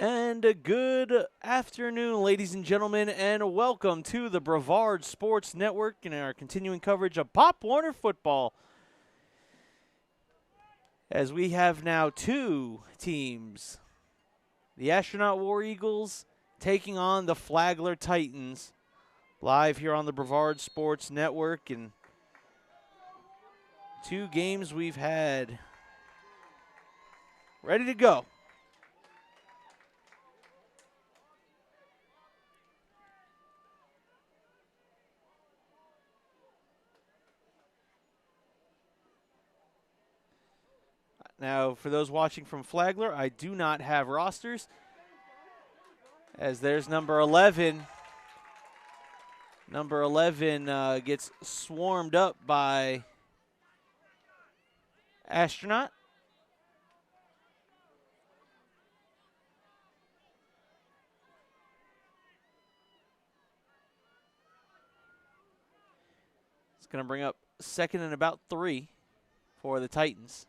And a good afternoon, ladies and gentlemen, and welcome to the Brevard Sports Network and our continuing coverage of Pop Warner football. As we have now two teams, the Astronaut War Eagles taking on the Flagler Titans, live here on the Brevard Sports Network. And two games we've had ready to go. Now, for those watching from Flagler, I do not have rosters, as there's number 11. Number 11 gets swarmed up by Astronaut. It's going to bring up second and about 3 for the Titans.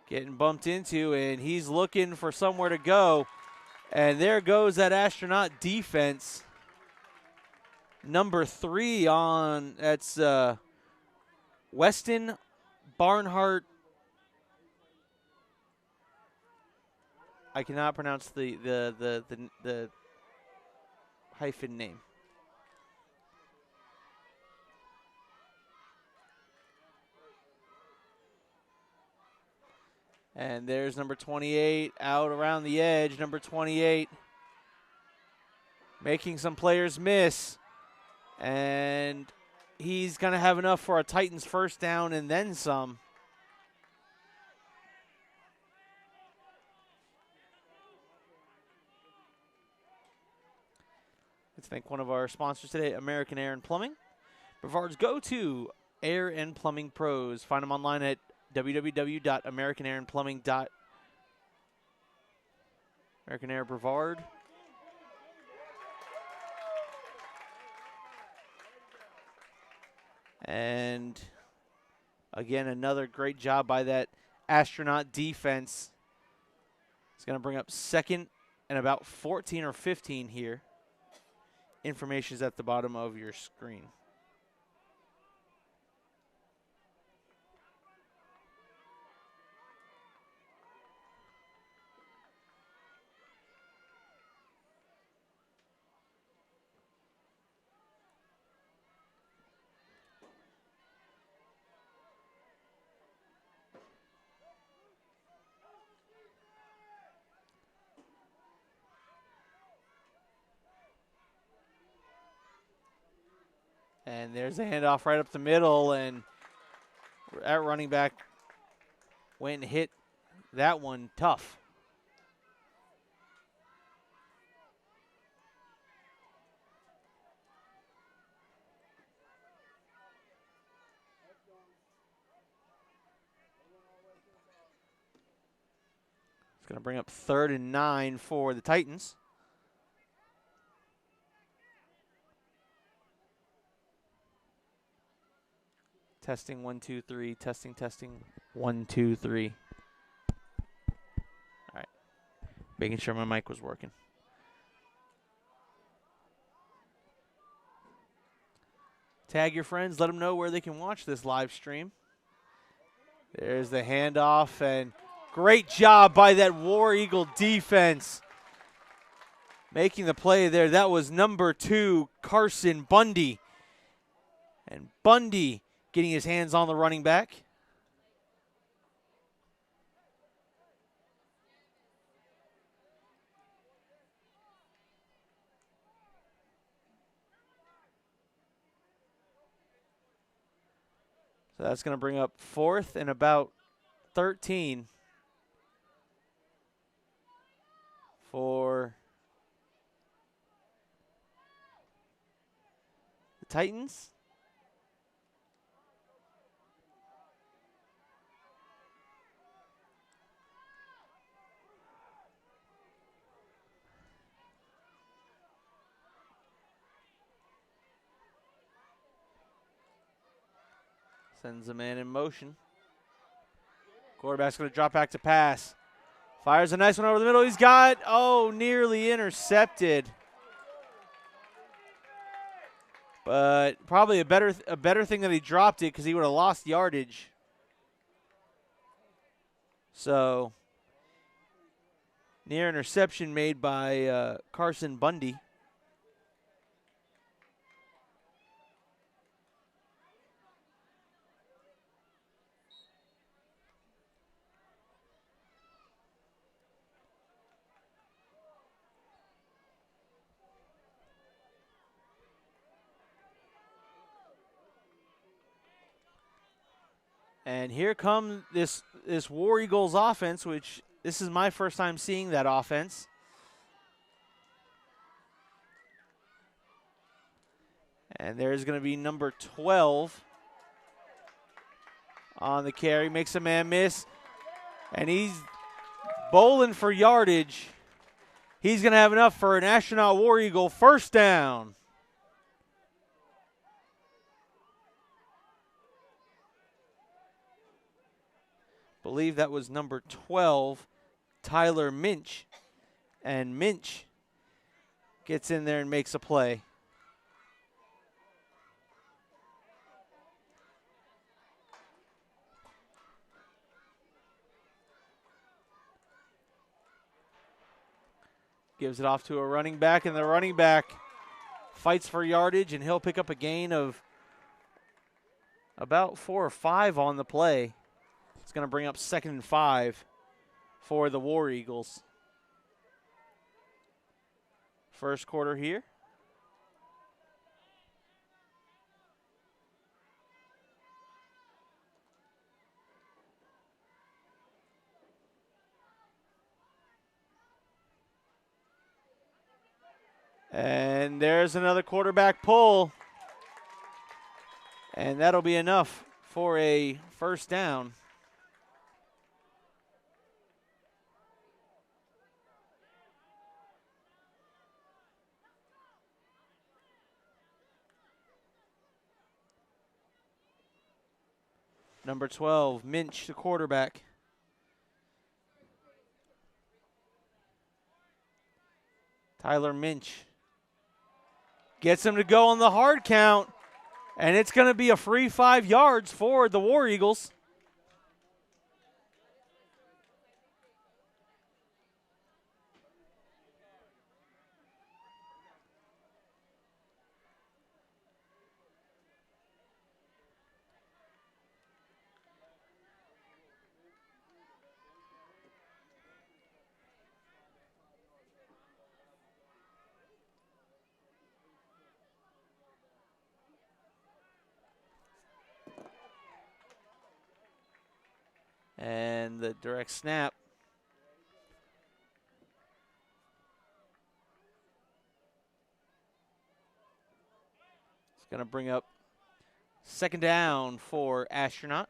Getting bumped into, and he's looking for somewhere to go. And there goes that Astronaut defense. Number 3 on, that's Weston Barnhart. I cannot pronounce the hyphen name. And there's number 28 out around the edge. Number 28 making some players miss. And he's going to have enough for a Titans first down and then some. Let's thank one of our sponsors today, American Air and Plumbing. Brevard's go-to air and plumbing pros. Find them online at www.americanairandplumbing. American Air Brevard. And again, another great job by that Astronaut defense. It's going to bring up second and about 14 or 15 here. Information is at the bottom of your screen. And there's a handoff right up the middle, and that running back went and hit that one tough. It's going to bring up 3rd and 9 for the Titans. Testing 1, 2, 3. Testing, 1, 2, 3. All right. Making sure my mic was working. Tag your friends. Let them know where they can watch this live stream. There's the handoff, and great job by that War Eagle defense. Making the play there. That was number 2, Carson Bundy. And Bundy getting his hands on the running back. So that's going to bring up 4th and about 13 for the Titans. Sends a man in motion. Quarterback's going to drop back to pass. Fires a nice one over the middle. He's got, nearly intercepted. But probably a better thing that he dropped it because he would have lost yardage. So, near interception made by Carson Bundy. And here comes this War Eagles offense, which this is my first time seeing that offense. And there's going to be number 12 on the carry. Makes a man miss. And he's bowling for yardage. He's going to have enough for an Astronaut War Eagle first down. Believe that was number 12, Tyler Minch. And Minch gets in there and makes a play. Gives it off to a running back, and the running back fights for yardage, and he'll pick up a gain of about 4 or 5 on the play. It's going to bring up 2nd and 5 for the War Eagles. First quarter here. And there's another quarterback pull. And that'll be enough for a first down. Number 12, Minch, the quarterback. Tyler Minch gets him to go on the hard count, and it's going to be a free 5 yards for the War Eagles. And the direct snap. It's going to bring up 2nd down for Astronaut.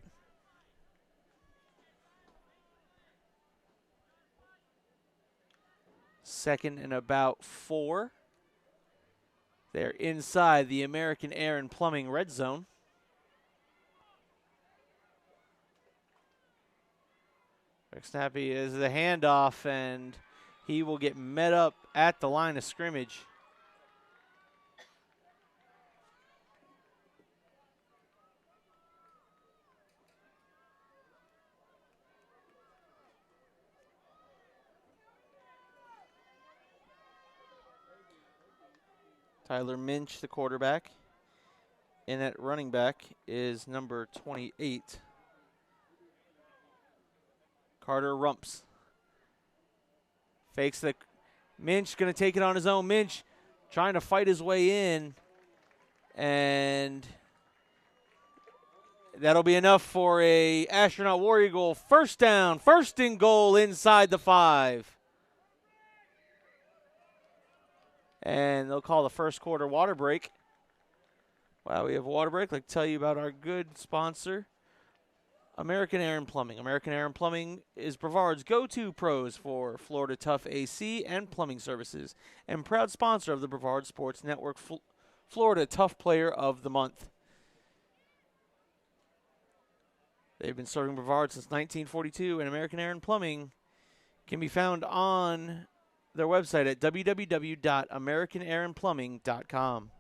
Second and about 4. They're inside the American Air and Plumbing red zone. Snappy is the handoff, and he will get met up at the line of scrimmage. Tyler Minch, the quarterback. And at running back is number 28. Carter Rumps. Fakes the Minch, going to take it on his own. Minch trying to fight his way in. And that'll be enough for a Astronaut War Eagle first down, 1st and goal inside the 5. And they'll call the first quarter water break. While we have a water break, I'd like to tell you about our good sponsor, American Air and Plumbing. American Air and Plumbing is Brevard's go-to pros for Florida Tough AC and plumbing services, and proud sponsor of the Brevard Sports Network Florida Tough Player of the Month. They've been serving Brevard since 1942, and American Air and Plumbing can be found on their website at www.americanairandplumbing.com.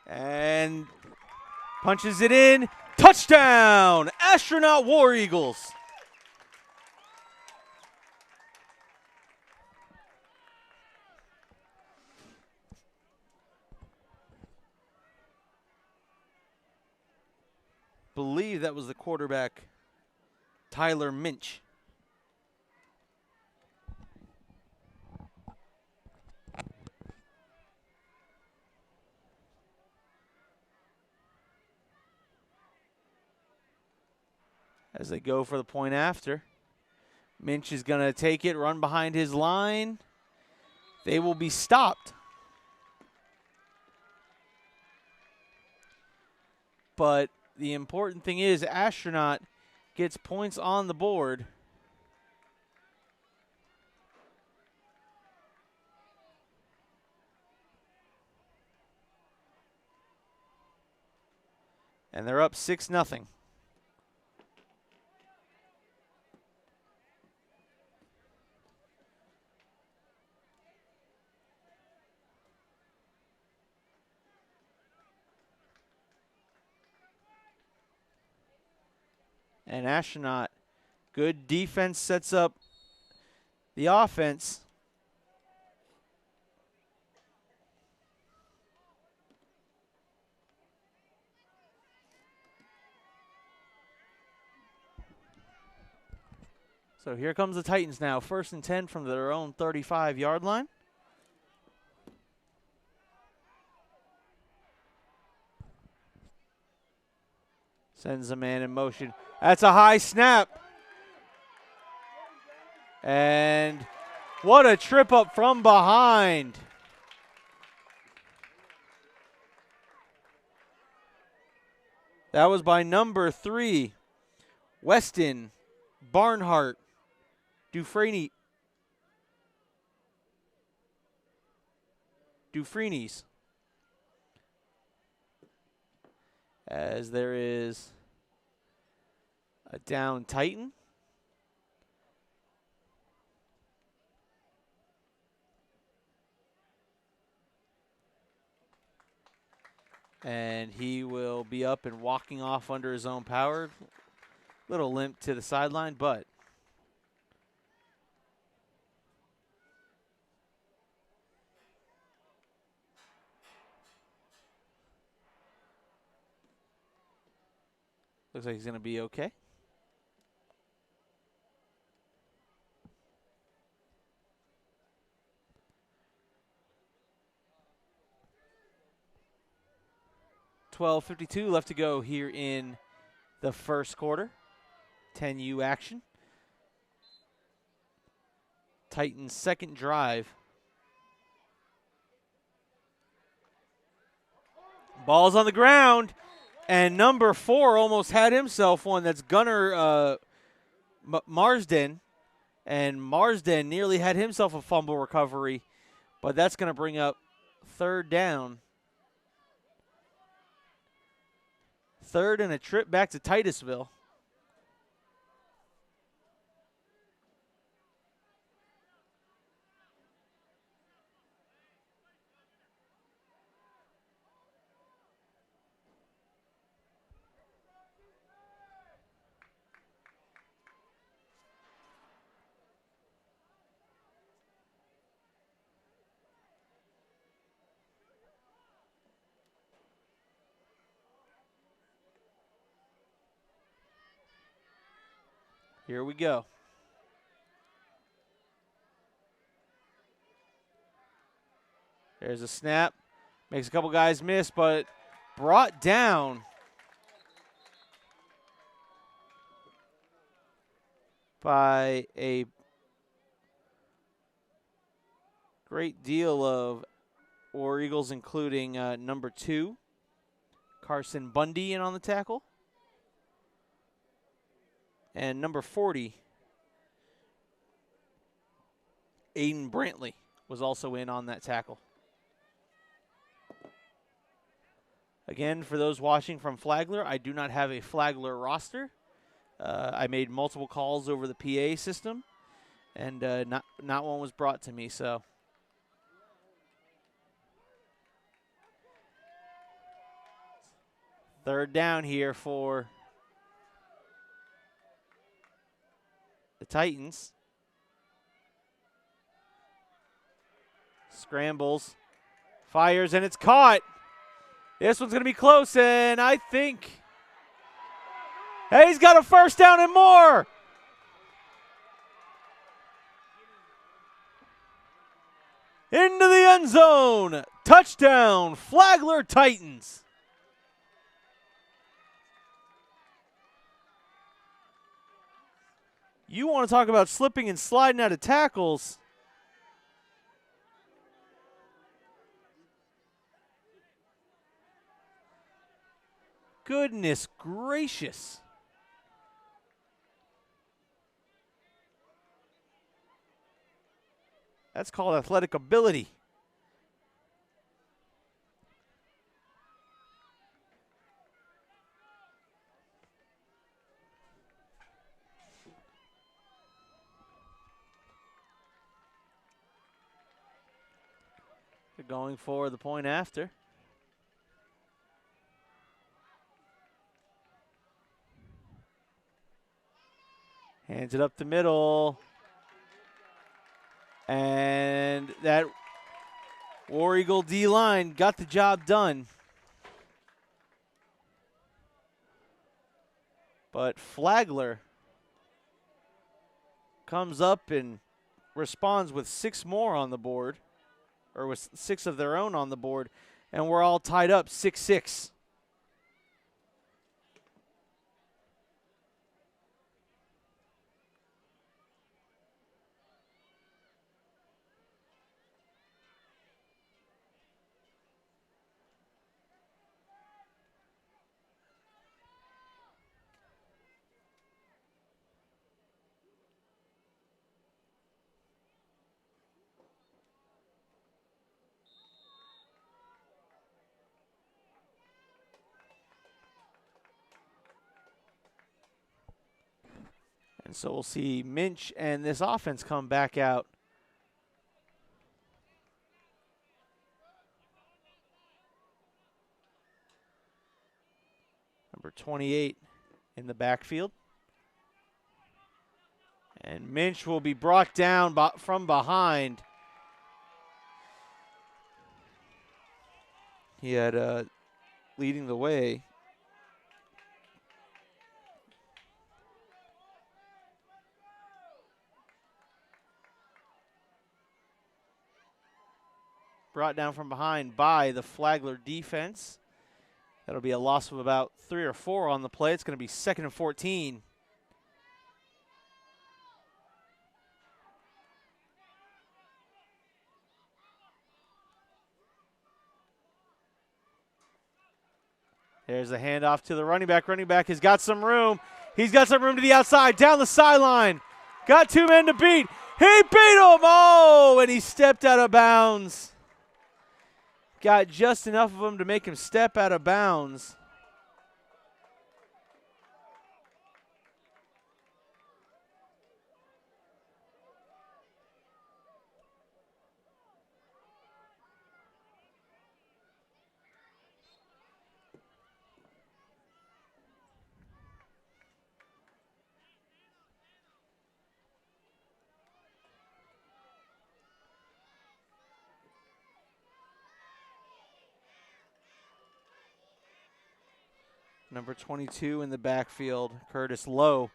And punches it in. Touchdown! Astronaut War Eagles. Believe that was the quarterback, Tyler Minch. As they go for the point after. Minch is going to take it, run behind his line. They will be stopped. But the important thing is Astronaut gets points on the board. And they're up 6-0. And Astronaut, good defense sets up the offense. So here comes the Titans now. 1st and 10 from their own 35-yard line. Sends a man in motion. That's a high snap. And what a trip up from behind. That was by number 3, Weston Barnhart Dufresnes. As there is a down Titan. And he will be up and walking off under his own power. Little limp to the sideline, but looks like he's going to be okay. .52 left to go here in the first quarter. 10U action. Titans' second drive. Ball's on the ground, and number 4 almost had himself one. That's Gunnar Marsden, and Marsden nearly had himself a fumble recovery, but that's going to bring up 3rd down. 3rd and a trip back to Titusville. Here we go. There's a snap. Makes a couple guys miss, but brought down by a Great deal of War Eagles, including number 2, Carson Bundy, in on the tackle. And number 40, Aiden Brantley, was also in on that tackle. Again, for those watching from Flagler, I do not have a Flagler roster. I made multiple calls over the PA system, and not one was brought to me. So, third down here for the Titans. Scrambles, fires, and it's caught. This one's going to be close, and I think, hey, he's got a first down and more. Into the end zone. Touchdown, Flagler Titans. You want to talk about slipping and sliding out of tackles. Goodness gracious. That's called athletic ability. They're going for the point after. Hands it up the middle. And that War Eagle D-line got the job done. But Flagler comes up and responds with 6 more on the board, or with 6 of their own on the board, and we're all tied up 6-6. And so we'll see Minch and this offense come back out. Number 28 in the backfield. And Minch will be brought down from behind. He had leading the way. Brought down from behind by the Flagler defense. That'll be a loss of about 3 or 4 on the play. It's going to be 2nd and 14. There's the handoff to the running back. Running back has got some room. He's got some room to the outside, down the sideline. Got 2 men to beat. He beat him. Oh, and he stepped out of bounds. Got just enough of him to make him step out of bounds. Number 22 in the backfield, Curtis Lowe,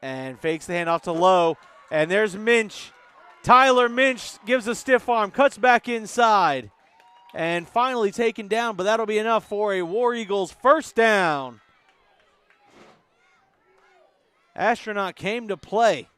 and fakes the handoff to Lowe. And there's Minch. Tyler Minch gives a stiff arm, cuts back inside, and finally taken down, but that'll be enough for a War Eagles first down. Astronaut came to play.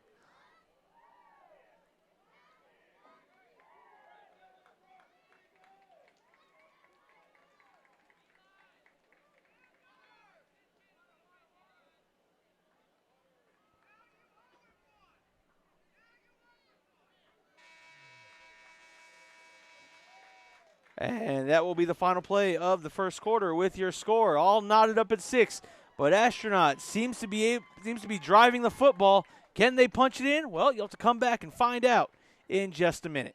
And that will be the final play of the first quarter with your score. All knotted up at 6, but Astronaut seems to be driving the football. Can they punch it in? Well, you'll have to come back and find out in just a minute.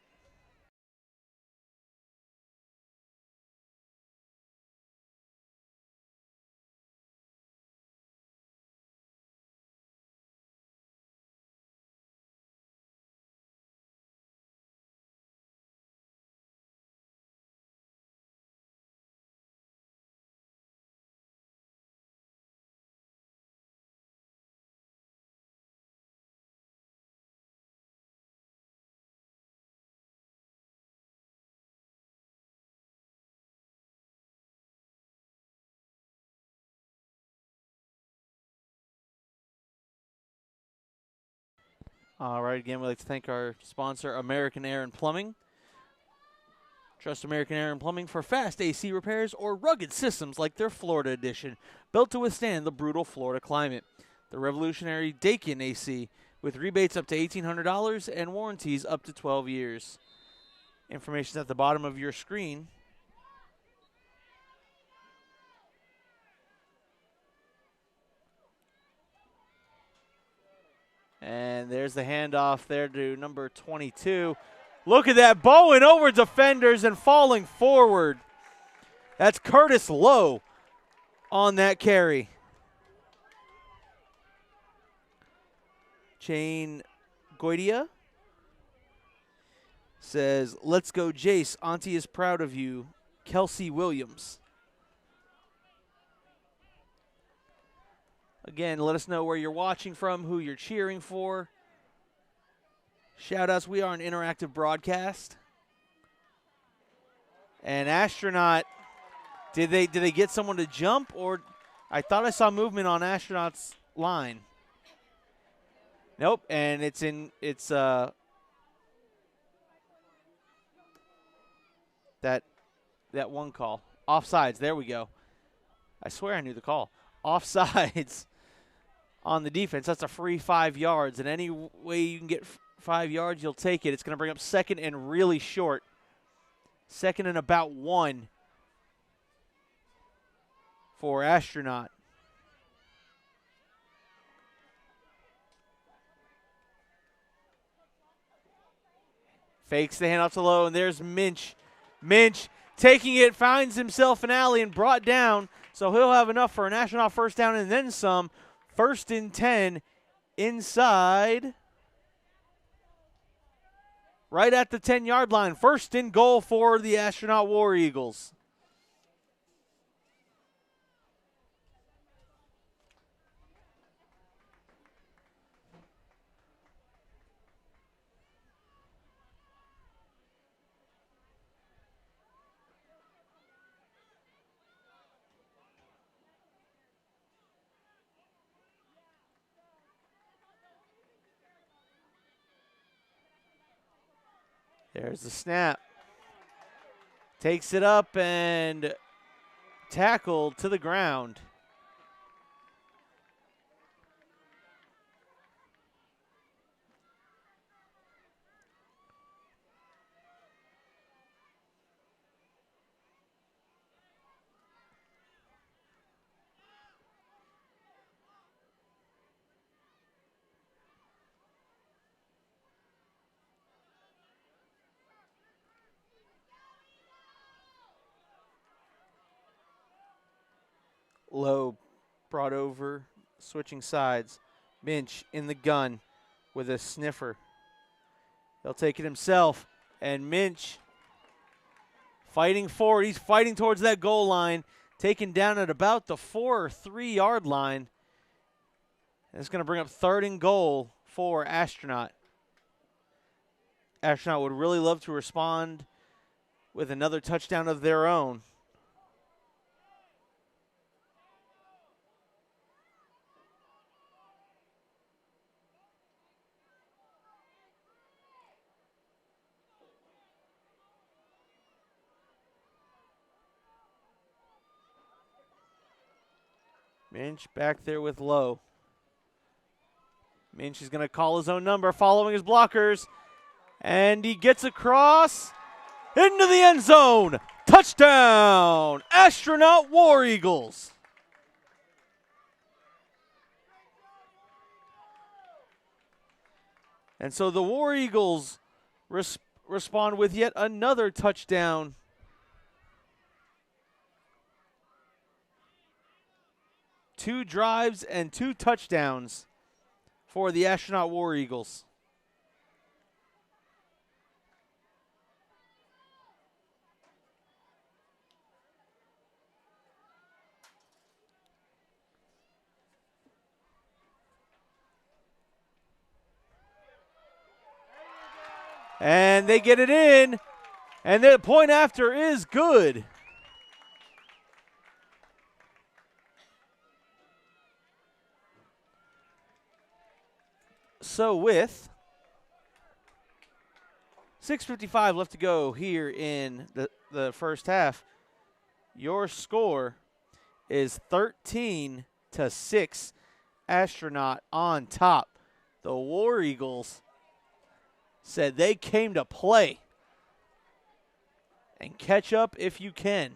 All right, again, we'd like to thank our sponsor, American Air and Plumbing. Trust American Air and Plumbing for fast AC repairs or rugged systems like their Florida edition, built to withstand the brutal Florida climate. The revolutionary Dakin AC, with rebates up to $1,800 and warranties up to 12 years. Information at the bottom of your screen. And there's the handoff there to number 22. Look at that, bowing over defenders and falling forward. That's Curtis Lowe on that carry. Chain Goitia says, "Let's go, Jace. Auntie is proud of you." Kelsey Williams. Again, let us know where you're watching from, who you're cheering for. Shout outs, we are an interactive broadcast. And Astronaut, did they get someone to jump, or I thought I saw movement on Astronaut's line. Nope, and it's that one call. Offsides, there we go. I swear I knew the call. Offsides on the defense. That's a free 5 yards, and any way you can get 5 yards, you'll take it. It's going to bring up second and really short. Second and about 1 for Astronaut. Fakes the handoff to Lowe, and there's Minch. Minch taking it, finds himself an alley and brought down, so he'll have enough for an Astronaut first down and then some. 1st and 10 inside. Right at the 10-yard line. 1st and goal for the Astronaut War Eagles. There's the snap. Takes it up and tackled to the ground. Lowe brought over, switching sides. Minch in the gun with a sniffer. He'll take it himself, and Minch fighting forward. He's fighting towards that goal line, taken down at about the 4 or 3 yard line. It's going to bring up 3rd and goal for Astronaut. Astronaut would really love to respond with another touchdown of their own. Minch back there with Lowe. Minch is going to call his own number following his blockers. And he gets across into the end zone. Touchdown, Astronaut War Eagles. And so the War Eagles respond with yet another touchdown. Two drives and two touchdowns for the Astronaut War Eagles. And they get it in, and the point after is good. So with 6:55 left to go here in the first half, your score is 13-6, Astronaut on top. The War Eagles said they came to play, and catch up if you can.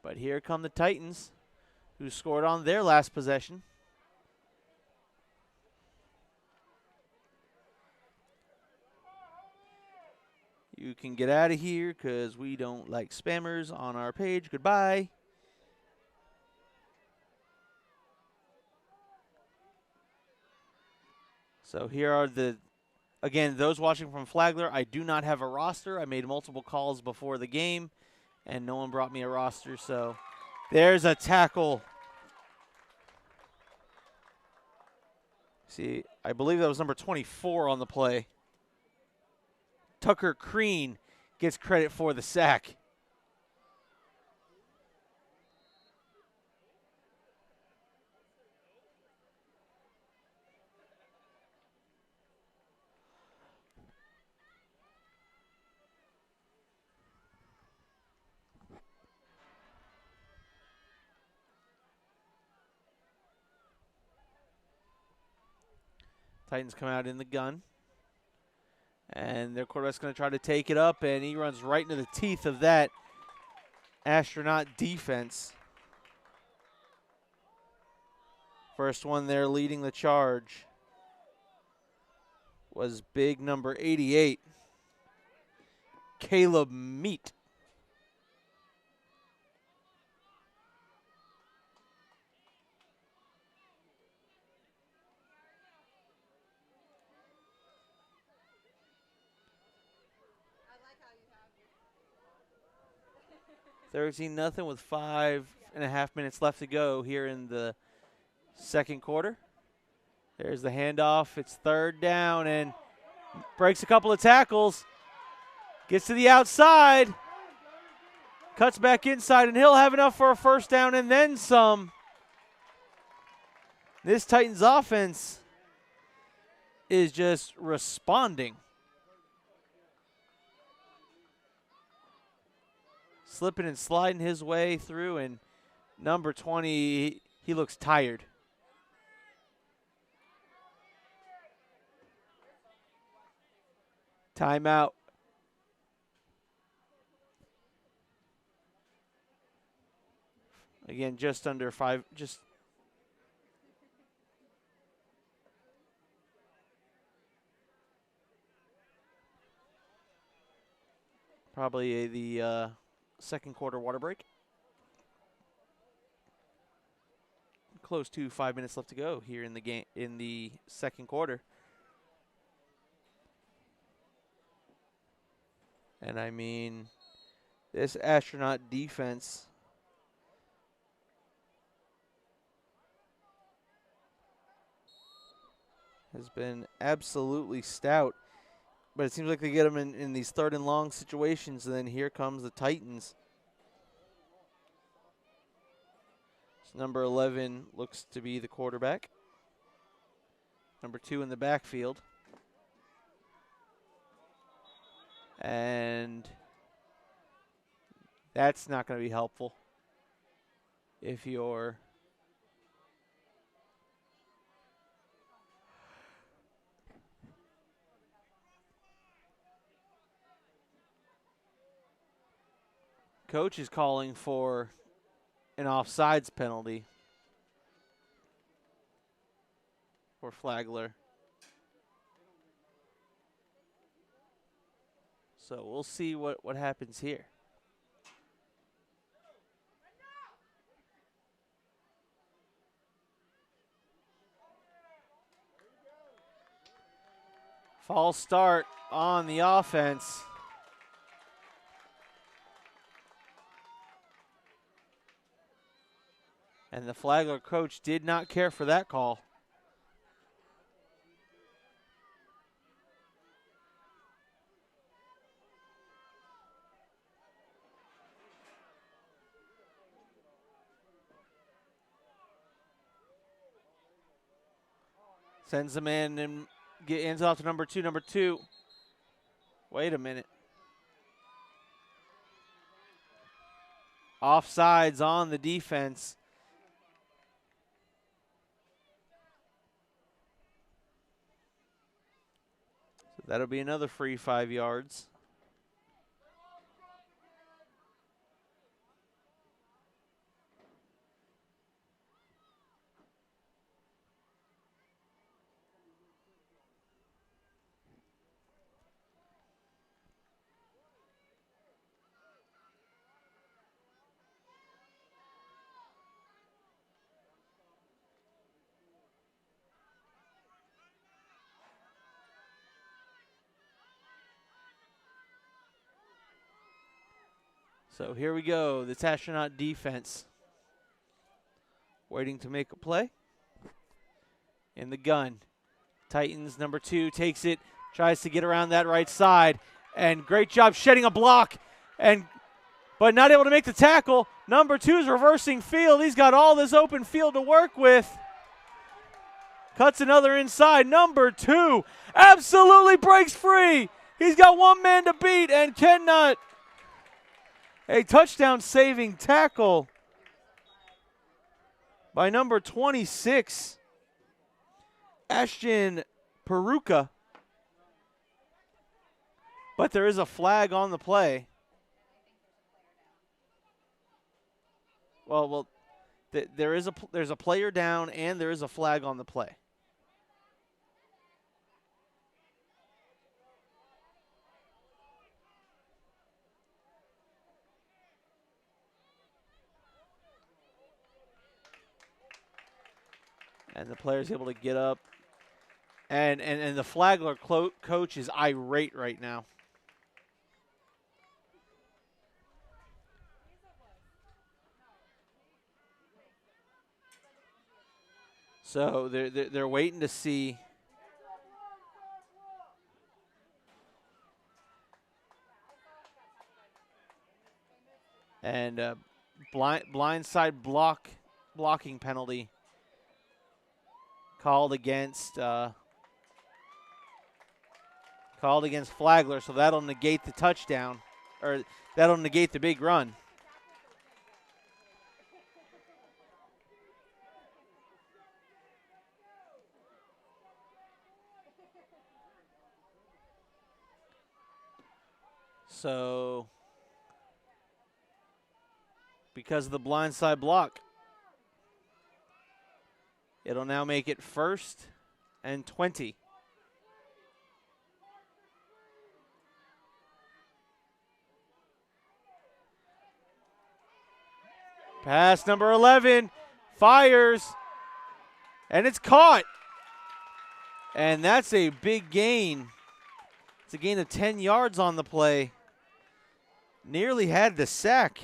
But here come the Titans, who scored on their last possession. You can get out of here because we don't like spammers on our page. Goodbye. So here are again, those watching from Flagler, I do not have a roster. I made multiple calls before the game, and no one brought me a roster. So there's a tackle. See, I believe that was number 24 on the play. Tucker Crean gets credit for the sack. Titans come out in the gun. And their quarterback's going to try to take it up, and he runs right into the teeth of that Astronaut defense. First one there leading the charge was big number 88, Caleb Meat. $13-0 with 5.5 minutes left to go here in the second quarter. There's the handoff. It's third down and breaks a couple of tackles. Gets to the outside. Cuts back inside, and he'll have enough for a first down and then some. This Titans offense is just responding. Slipping and sliding his way through, and number 20, he looks tired. Timeout. Again, just under 5, probably the second quarter water break. Close to 5 minutes left to go here in the game, in the second quarter. And I mean, this Astronaut defense has been absolutely stout. But it seems like they get them in these third and long situations, and then here comes the Titans. So number 11 looks to be the quarterback. Number 2 in the backfield. And that's not going to be helpful if you're Coach is calling for an offsides penalty for Flagler. So we'll see what happens here. False start on the offense. And the Flagler coach did not care for that call. Sends him in and hands off to number two. Number two. Wait a minute. Offsides on the defense. So that'll be another free 5 yards. So here we go, this Astronaut defense waiting to make a play. In the gun, Titans number two takes it, tries to get around that right side, and great job shedding a block, but not able to make the tackle. Number two is reversing field. He's got all this open field to work with. Cuts another inside. Number two absolutely breaks free. He's got one man to beat and cannot. A touchdown-saving tackle by number 26, Ashton Peruka. But there is a flag on the play. There's a player down and there is a flag on the play. And the player's able to get up. And the Flagler coach is irate right now. So they're waiting to see. And blindside blocking penalty called against Flagler, so that'll negate the touchdown, or that'll negate the big run. So, because of the blindside block, it'll now make it 1st and 20. Pass number 11, fires, and it's caught. And that's a big gain. It's a gain of 10 yards on the play. Nearly had the sack.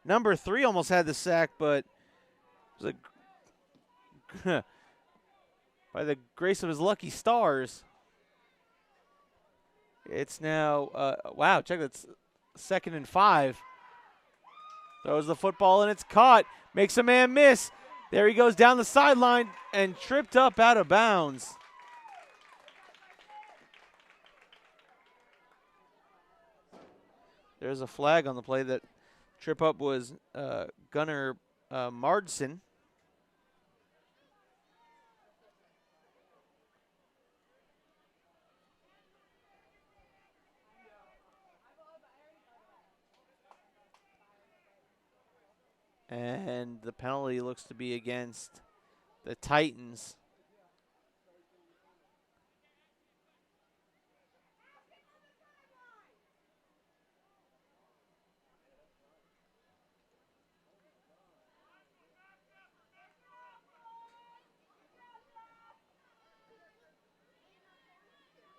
Number 3 almost had the sack, but it was by the grace of his lucky stars. It's now, wow, check that's 2nd and 5. Throws the football and it's caught. Makes a man miss. There he goes down the sideline and tripped up out of bounds. There's a flag on the play. That trip up was Gunnar Mardson. And the penalty looks to be against the Titans.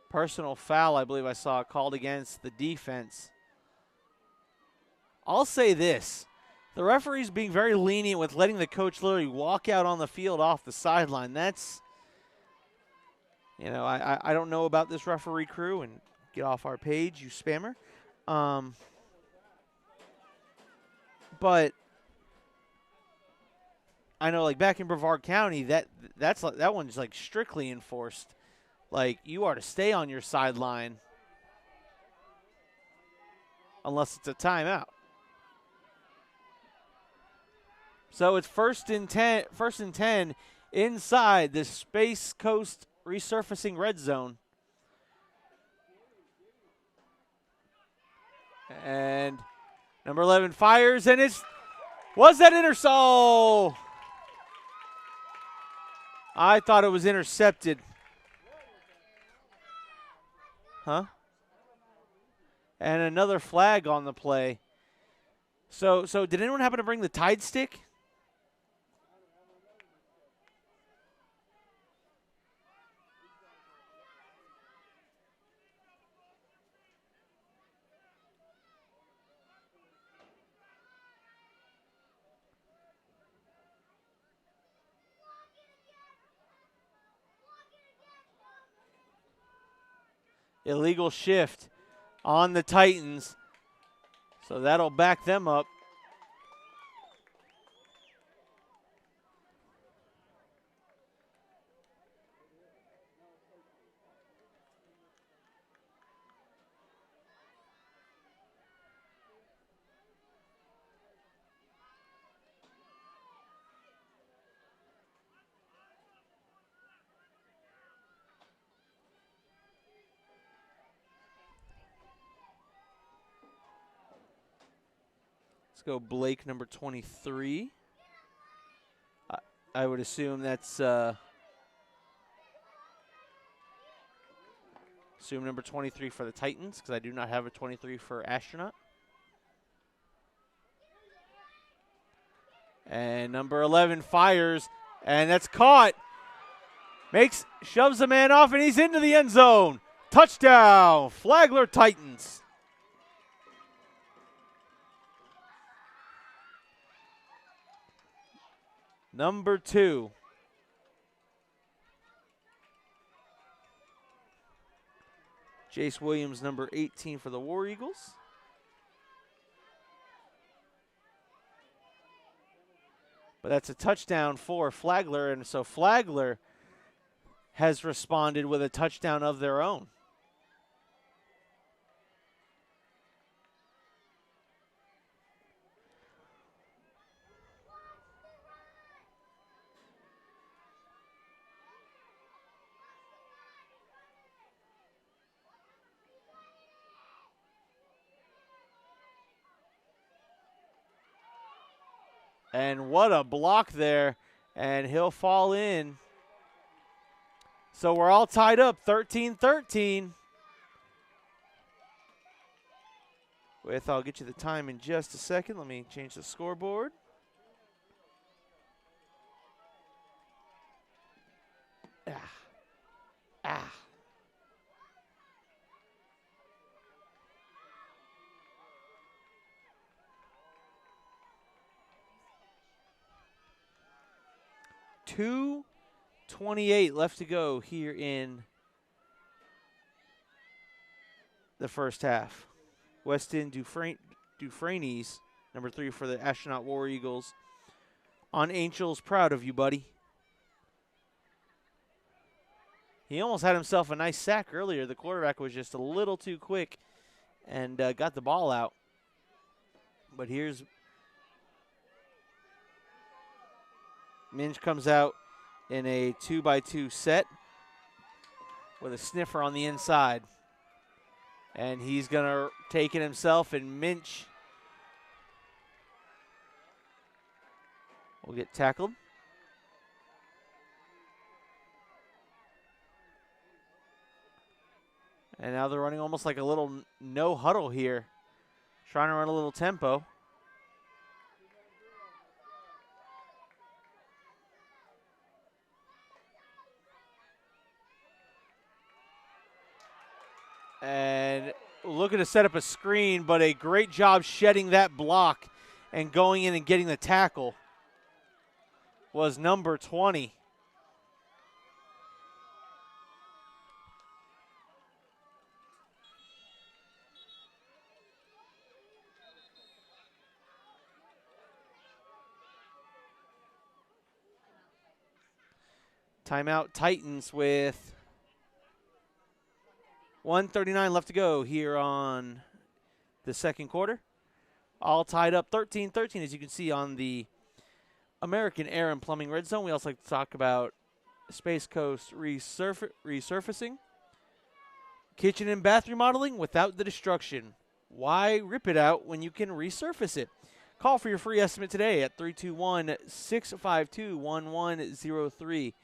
Personal foul, I believe I saw, called against the defense. I'll say this. The referee's being very lenient with letting the coach literally walk out on the field off the sideline. That's, you know, I don't know about this referee crew, and get off our page, you spammer. But I know, like, back in Brevard County, that one's like strictly enforced. Like, you are to stay on your sideline unless it's a timeout. So it's first and 10 inside the Space Coast Resurfacing red zone. And number 11 fires, and was that intercept? I thought it was intercepted. Huh? And another flag on the play. So did anyone happen to bring the Tide stick? Illegal shift on the Titans. So that'll back them up. Let's go Blake, number 23. I would assume that's assume number 23 for the Titans, because I do not have a 23 for Astronaut. And number 11 fires, and that's caught. Shoves the man off, and he's into the end zone. Touchdown, Flagler Titans. Number 2. Jace Williams, number 18 for the War Eagles. But that's a touchdown for Flagler, and so Flagler has responded with a touchdown of their own. And what a block there, and he'll fall in. So we're all tied up, 13-13. I'll get you the time in just a second. Let me change the scoreboard. Ah. 2:28 left to go here in the first half. Weston Dufresne's, number 3 for the Astronaut War Eagles. On Angels, proud of you, buddy. He almost had himself a nice sack earlier. The quarterback was just a little too quick and got the ball out. But here's Minge comes out in a 2x2 set with a sniffer on the inside. And he's going to take it himself, and Minch will get tackled. And now they're running almost like a little no huddle here, trying to run a little tempo. And looking to set up a screen, but a great job shedding that block and going in and getting the tackle was number 20. Timeout Titans with 1:39 left to go here on the second quarter. All tied up 13-13, as you can see on the American Air and Plumbing Red Zone. We also like to talk about Space Coast Resurfacing. Kitchen and bath remodeling without the destruction. Why rip it out when you can resurface it? Call for your free estimate today at 321-652-1103.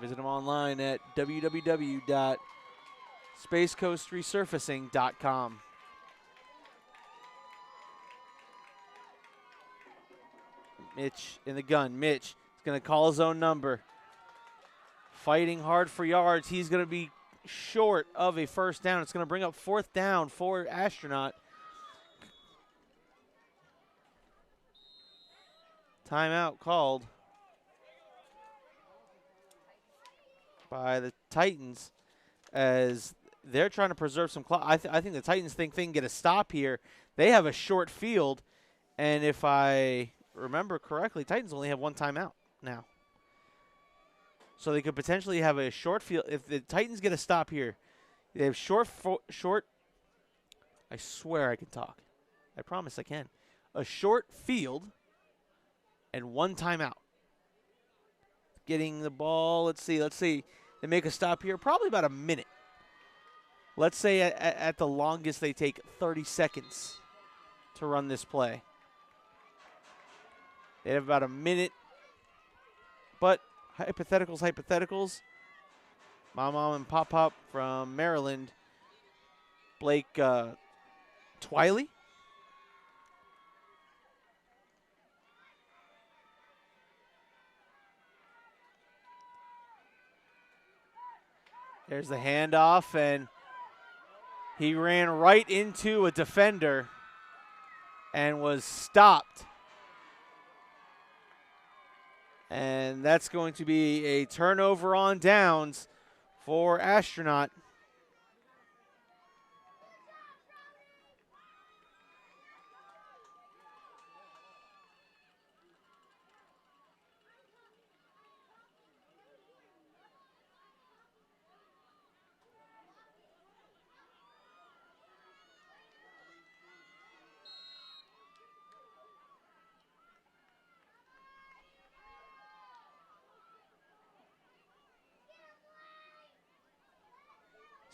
Visit them online at www.spacecoastresurfacing.com. Mitch in the gun. Mitch is going to call his own number. Fighting hard for yards. He's going to be short of a first down. It's going to bring up fourth down for Astronaut. Timeout called by the Titans as they're trying to preserve some clock. I think the Titans think they can get a stop here. They have a short field, and if I remember correctly, Titans only have one timeout now. So they could potentially have a short field. If the Titans get a stop here, they have short. I swear I can talk. I promise I can. A short field and one timeout. Getting the ball, let's see. They make a stop here, probably about a minute. Let's say at the longest they take 30 seconds to run this play. They have about a minute, but hypotheticals. Mom and Pop from Maryland. Blake Twiley. There's the handoff, and he ran right into a defender and was stopped. And that's going to be a turnover on downs for Astronaut.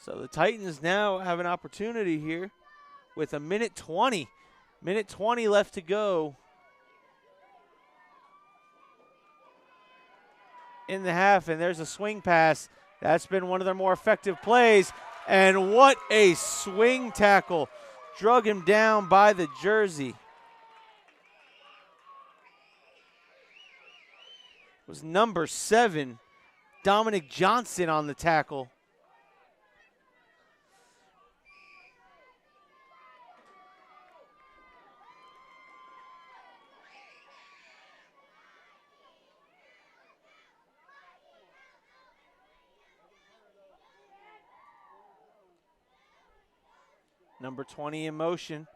So the Titans now have an opportunity here with a minute 20 left to go in the half, and there's a swing pass. That's been one of their more effective plays, and what a swing tackle. Drug him down by the jersey. It was number 7, Dominic Johnson, on the tackle. Number 20 in motion.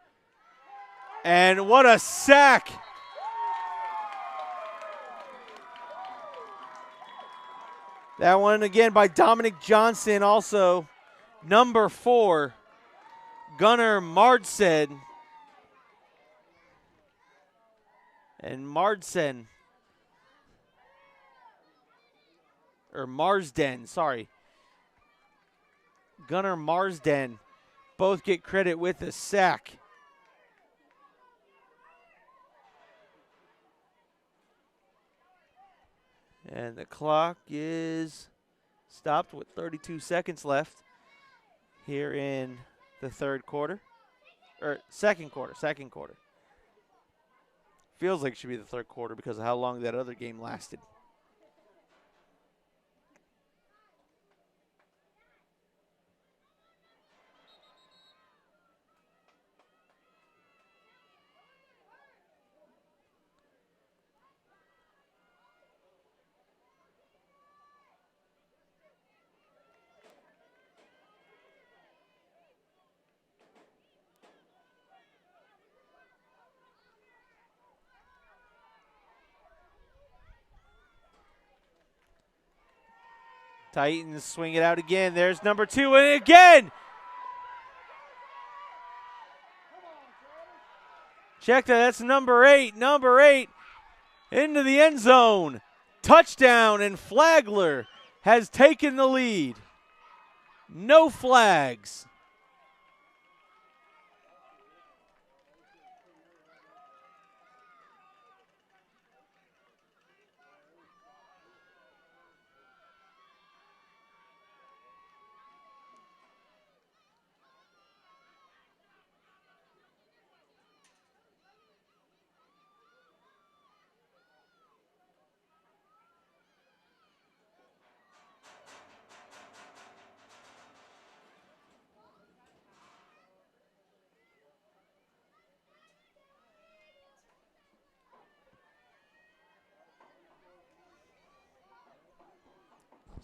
And what a sack! That one again by Dominic Johnson, also number 4, Gunnar Marsden. And Marsden, sorry. Gunnar Marsden both get credit with a sack. And the clock is stopped with 32 seconds left here in the third quarter. Or second quarter. Feels like it should be the third quarter because of how long that other game lasted. Titans swing it out again. There's number 2, and again! Check that, that's number 8. Number 8 into the end zone. Touchdown, and Flagler has taken the lead. No flags.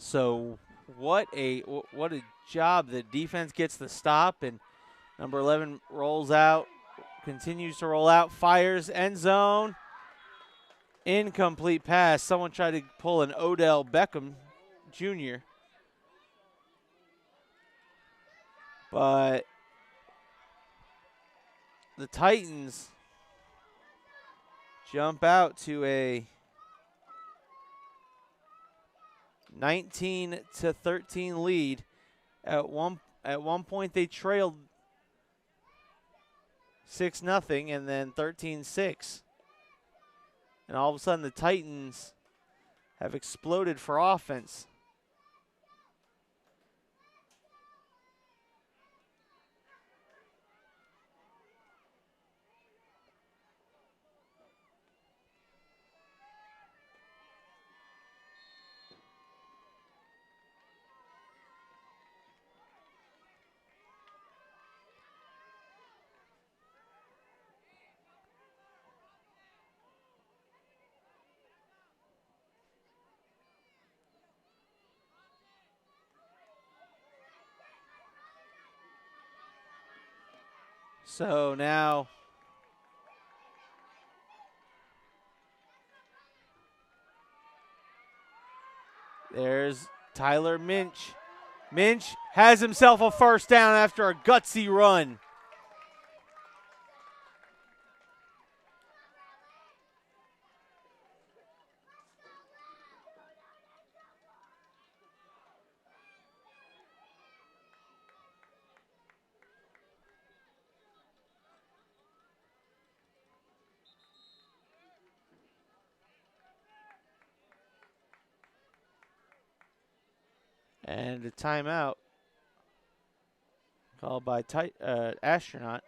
So what a job. The defense gets the stop, and number 11 rolls out, continues to roll out, fires, end zone. Incomplete pass. Someone tried to pull an Odell Beckham Jr. But the Titans jump out to a 19-13 lead. At one point they trailed 6-0 and then 13-6. And all of a sudden the Titans have exploded for offense. So now there's Tyler Minch. Minch has himself a first down after a gutsy run. And a timeout called by Astronaut.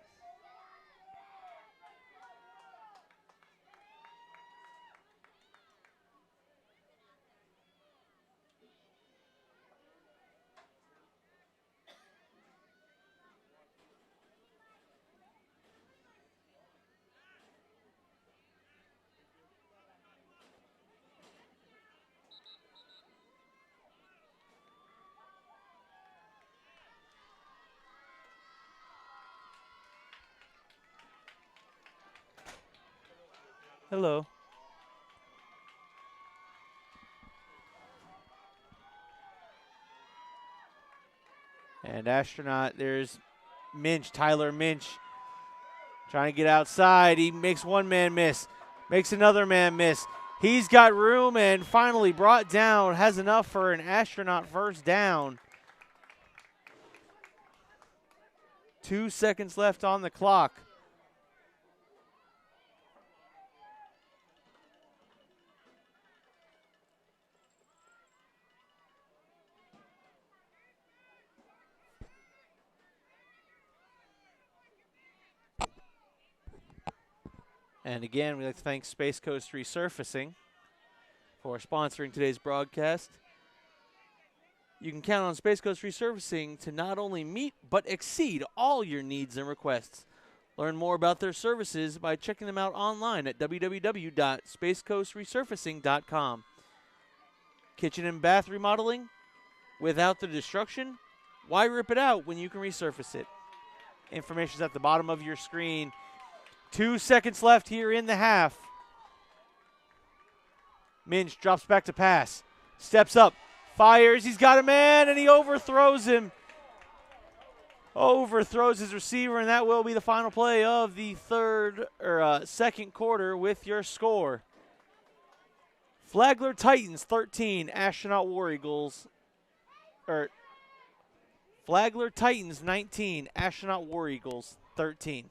Hello. And Astronaut, there's Minch, Tyler Minch, trying to get outside. He makes one man miss, makes another man miss. He's got room and finally brought down, has enough for an Astronaut first down. 2 seconds left on the clock. And again, we'd like to thank Space Coast Resurfacing for sponsoring today's broadcast. You can count on Space Coast Resurfacing to not only meet but exceed all your needs and requests. Learn more about their services by checking them out online at www.spacecoastresurfacing.com. Kitchen and bath remodeling? Without the destruction? Why rip it out when you can resurface it? Information is at the bottom of your screen. 2 seconds left here in the half. Minch drops back to pass. Steps up. Fires. He's got a man, and he overthrows him. Overthrows his receiver, and that will be the final play of the second quarter with your score. Flagler Titans 13, Astronaut War Eagles. Flagler Titans 19, Astronaut War Eagles 13.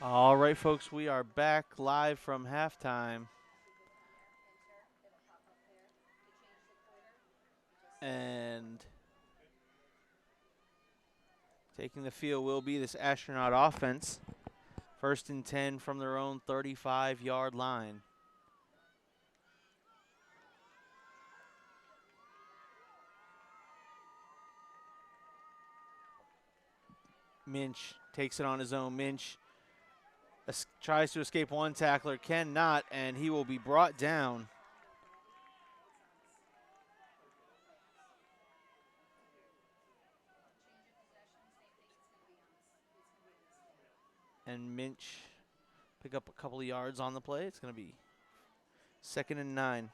All right, folks, we are back live from halftime. And taking the field will be this Astronaut offense. 1st and 10 from their own 35-yard line. Minch takes it on his own. Minch tries to escape one tackler, cannot, and he will be brought down. And Minch pick up a couple of yards on the play. It's going to be 2nd and 9.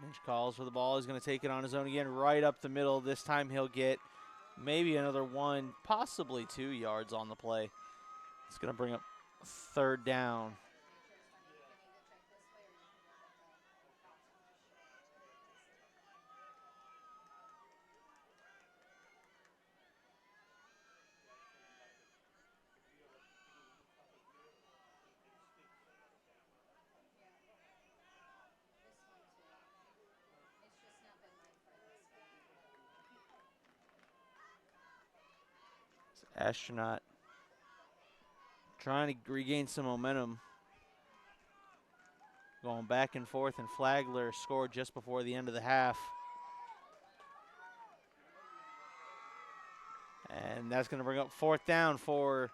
Minch calls for the ball. He's going to take it on his own again, right up the middle. This time he'll get maybe another 1, possibly 2 yards on the play. It's going to bring up 3rd down. Astronaut trying to regain some momentum. Going back and forth, and Flagler scored just before the end of the half. And that's going to bring up 4th down for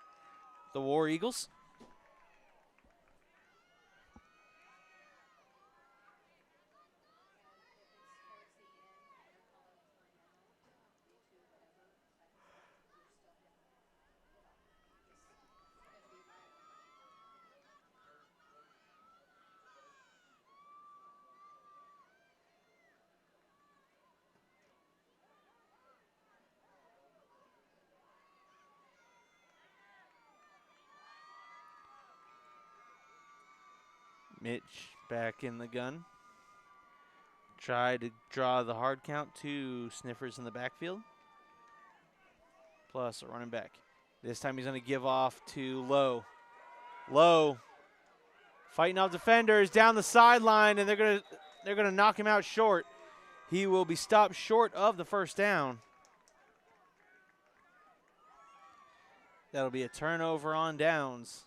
the War Eagles. Mitch back in the gun. Try to draw the hard count. 2 sniffers in the backfield. Plus a running back. This time he's going to give off to Lowe. Lowe fighting off defenders down the sideline, and they're going to knock him out short. He will be stopped short of the 1st down. That'll be a turnover on downs.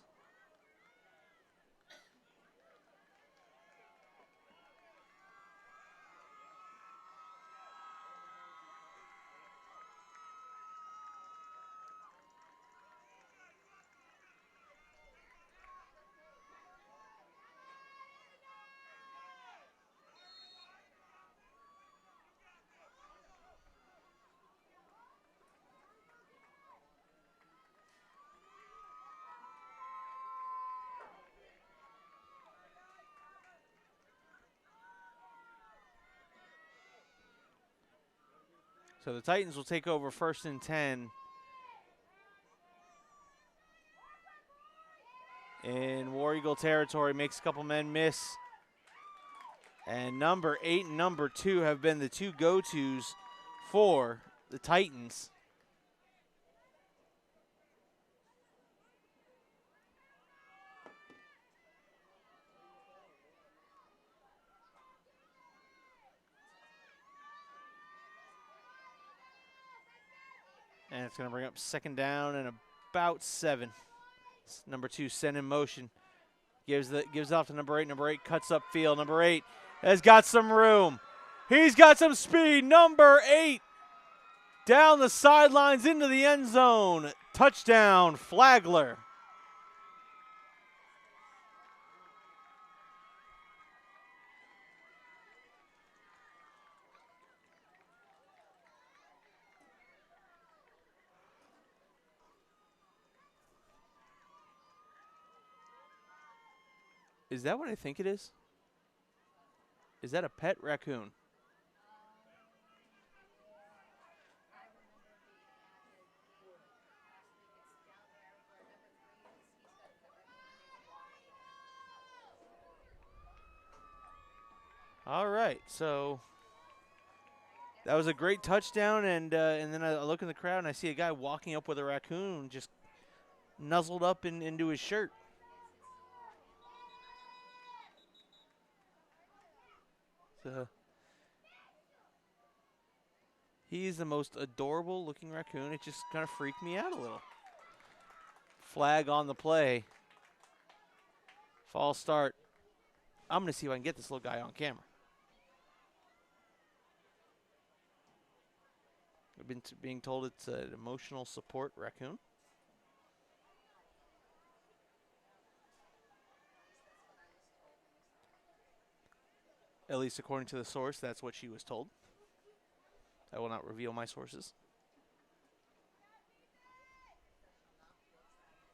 So the Titans will take over 1st and 10 in War Eagle territory. Makes a couple men miss. And number 8 and number 2 have been the 2 go-tos for the Titans. And it's going to bring up 2nd down and about 7. It's number 2 sent in motion. Gives off to number 8. Number 8 cuts up field. Number 8 has got some room. He's got some speed. Number 8 down the sidelines into the end zone. Touchdown, Flagler. Is that what I think it is? Is that a pet raccoon? All right, so that was a great touchdown, and then I look in the crowd and I see a guy walking up with a raccoon just nuzzled up into his shirt. So he's the most adorable looking raccoon. It just kind of freaked me out a little. Flag on the play. False start. I'm going to see if I can get this little guy on camera. I've been being told it's an emotional support raccoon. At least according to the source, that's what she was told. I will not reveal my sources.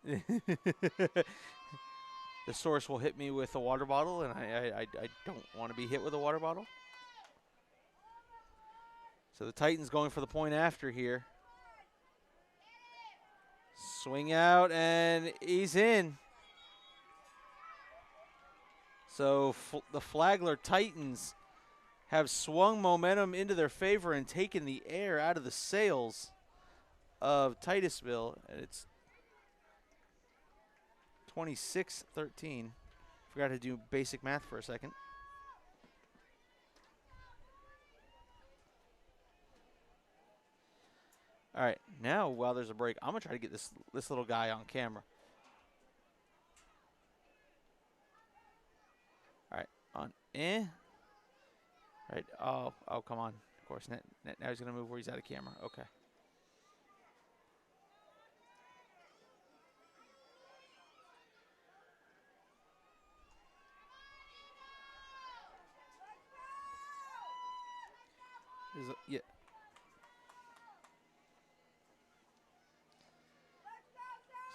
The source will hit me with a water bottle, and I don't want to be hit with a water bottle. So the Titans going for the point after here. Swing out, and he's in. So the Flagler Titans have swung momentum into their favor and taken the air out of the sails of Titusville. And it's 26-13. Forgot to do basic math for a second. All right, now while there's a break, I'm going to try to get this little guy on camera. All right, on in. All right, oh, come on. Of course, now he's going to move where he's out of camera. Okay. Yeah.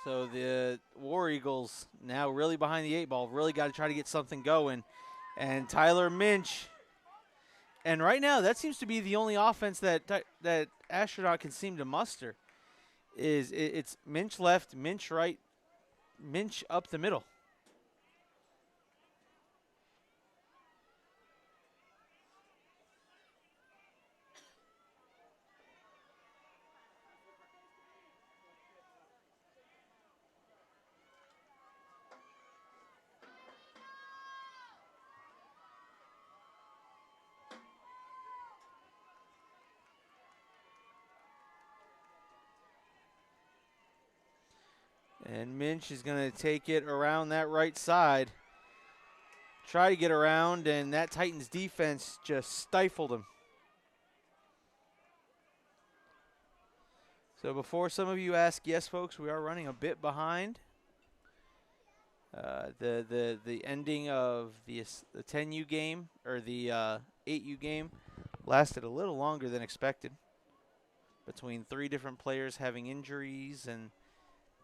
So the War Eagles now really behind the 8 ball, really got to try to get something going. And Tyler Minch. And right now, that seems to be the only offense that Astronaut can seem to muster. It's Minch left, Minch right, Minch up the middle. And Minch is going to take it around that right side. Try to get around, and that Titans defense just stifled him. So before some of you ask, yes, folks, we are running a bit behind. The ending of the 10U game, or the 8U game, lasted a little longer than expected. Between 3 different players having injuries and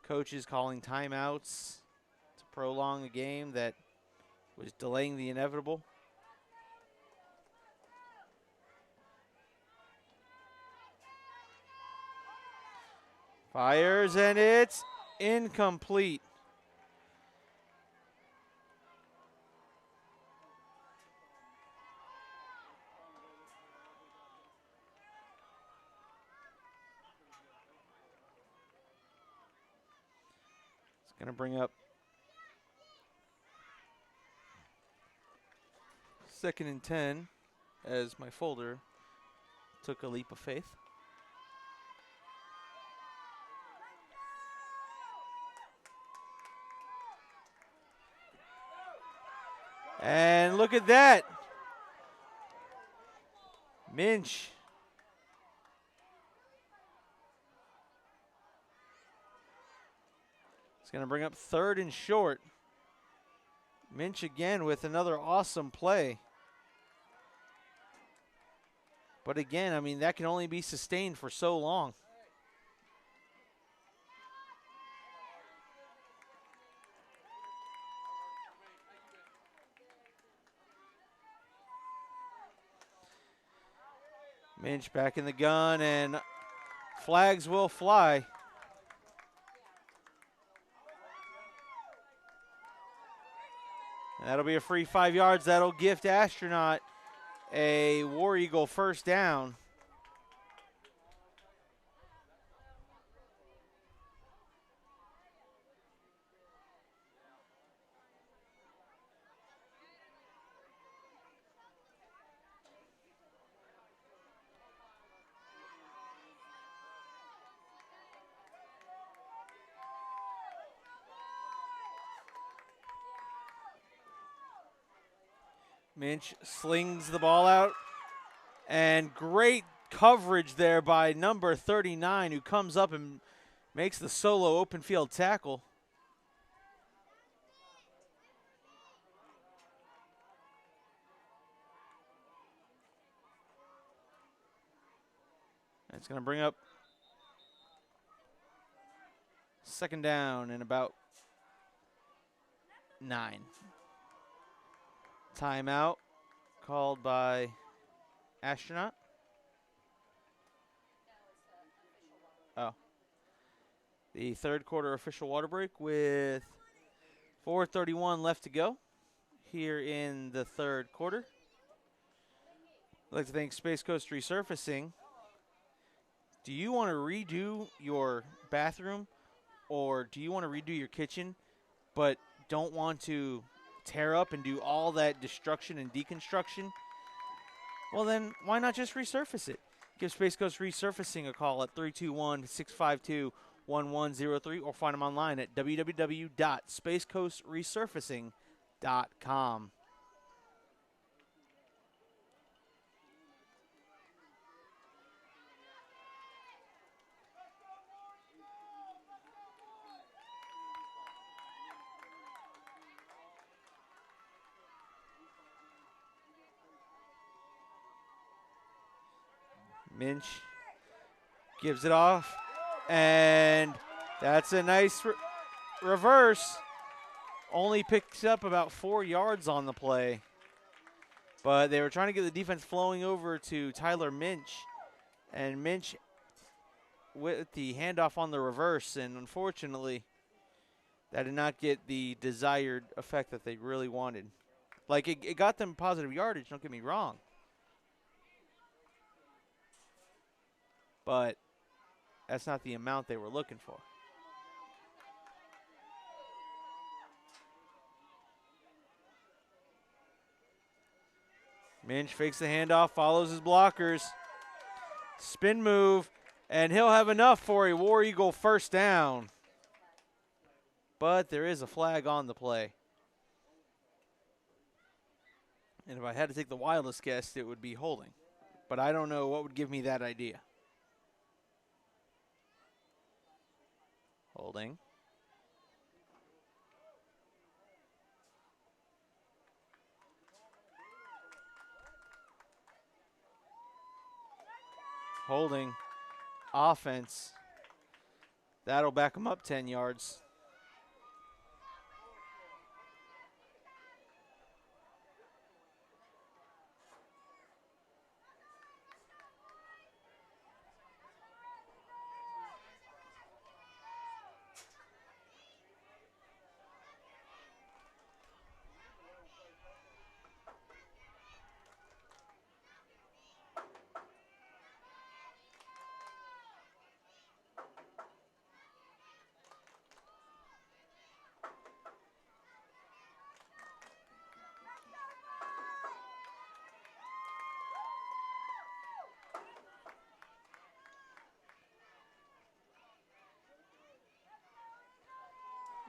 coaches calling timeouts to prolong a game that was delaying the inevitable. Fires, and it's incomplete. It's going to bring up 2nd and 10 as my folder took a leap of faith. And look at that. Minch. It's going to bring up 3rd and short. Minch again with another awesome play. But again, I mean, that can only be sustained for so long. Minch back in the gun, and flags will fly. And that'll be a free 5 yards. That'll gift Astronaut a War Eagle first down. Minch slings the ball out, and great coverage there by number 39, who comes up and makes the solo open field tackle. It's going to bring up second down and about 9. Timeout called by Astronaut. Oh. The third quarter official water break with 4:31 left to go here in the third quarter. I'd like to thank Space Coast Resurfacing. Do you want to redo your bathroom, or do you want to redo your kitchen but don't want to tear up and do all that destruction and deconstruction? Well, then why not just resurface it? Give Space Coast Resurfacing a call at 321-652-1103 or find them online at www.spacecoastresurfacing.com. Minch gives it off, and that's a nice reverse. Only picks up about 4 yards on the play. But they were trying to get the defense flowing over to Tyler Minch, and Minch with the handoff on the reverse, and unfortunately that did not get the desired effect that they really wanted. Like, it got them positive yardage, don't get me wrong. But that's not the amount they were looking for. Minch fakes the handoff, follows his blockers. Spin move, and he'll have enough for a War Eagle first down. But there is a flag on the play. And if I had to take the wildest guess, it would be holding. But I don't know what would give me that idea. Holding. Holding. Offense. That'll back them up 10 yards.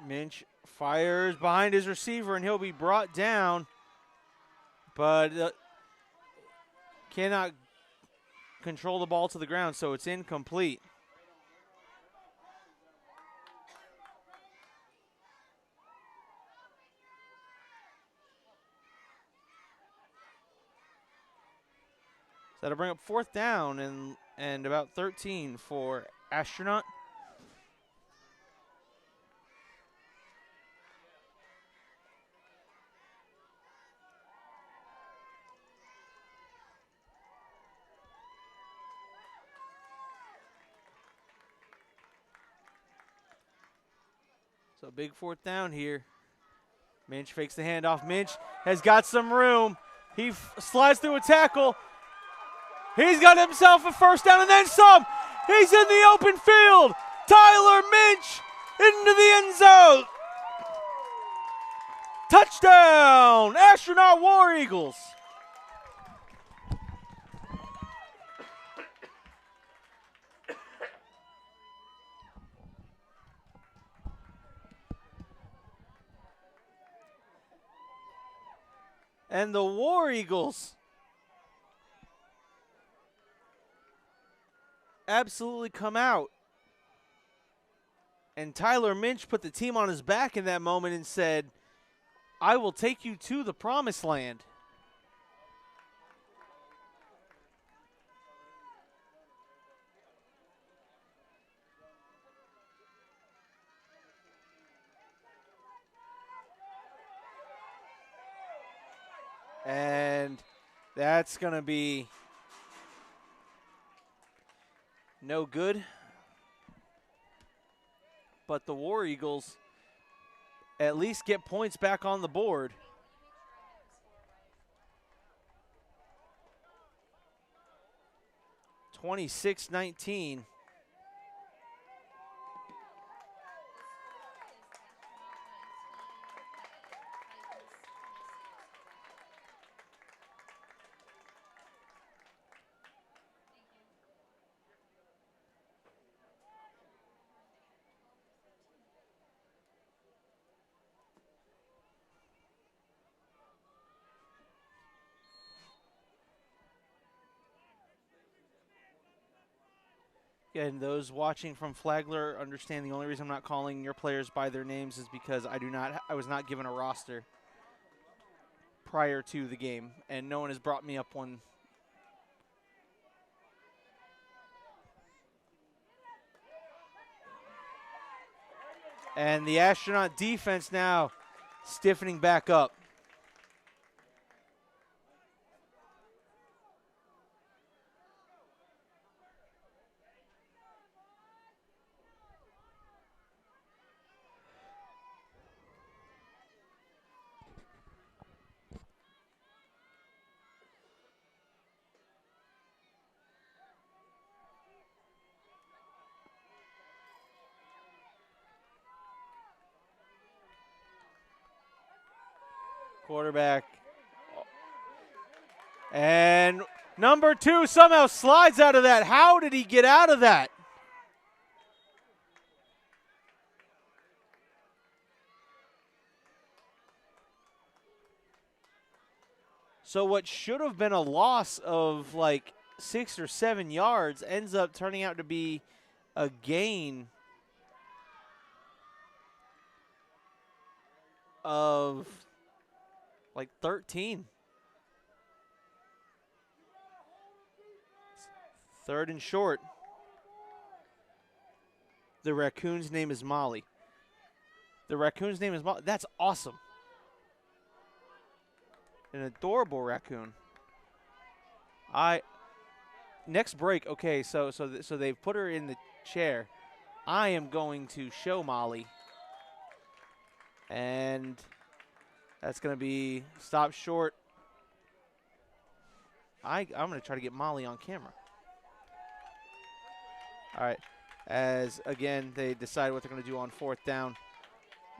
Minch fires behind his receiver, and he'll be brought down, but cannot control the ball to the ground, so it's incomplete. So that'll bring up fourth down and about 13 for Astronaut. So big fourth down here. Minch fakes the handoff. Minch has got some room. He slides through a tackle. He's got himself a first down and then some. He's in the open field. Tyler Minch into the end zone. Touchdown, Astronaut War Eagles. And the War Eagles absolutely come out. And Tyler Minch put the team on his back in that moment and said, I will take you to the promised land. And that's going to be no good. But the War Eagles at least get points back on the board. (26-19). And those watching from Flagler understand the only reason I'm not calling your players by their names is because I was not given a roster prior to the game, and no one has brought me up one. And the Astronaut defense now stiffening back up. Quarterback. And number 2 somehow slides out of that. How did he get out of that? So what should have been a loss of like 6 or 7 yards ends up turning out to be a gain of like 13. 3rd and short. The raccoon's name is Molly. The raccoon's name is Molly. That's awesome. An adorable raccoon. Next break. Okay, so they've put her in the chair. I am going to show Molly, and that's going to be stopped short. I'm going to try to get Molly on camera. All right, as again they decide what they're going to do on 4th down.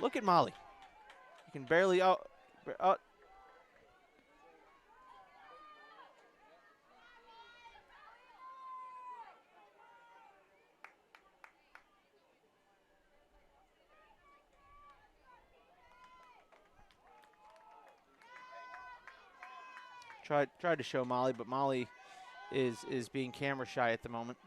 Look at Molly. You can barely Tried to show Molly, but Molly is being camera shy at the moment.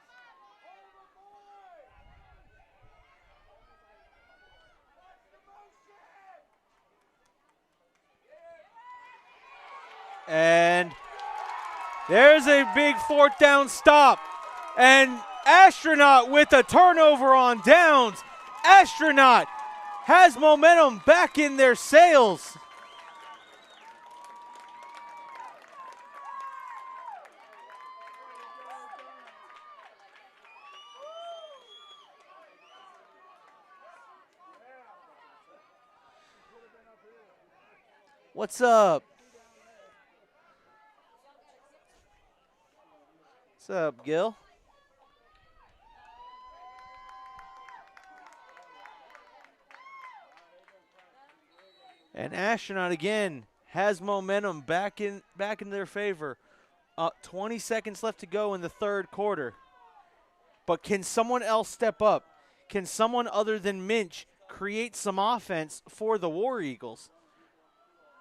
And there's a big 4th down stop. And Astronaut with a turnover on downs. Astronaut has momentum back in their sails. What's up? What's up, Gil? And Astronaut again has momentum back in their favor. 20 seconds left to go in the third quarter. But can someone else step up? Can someone other than Minch create some offense for the War Eagles?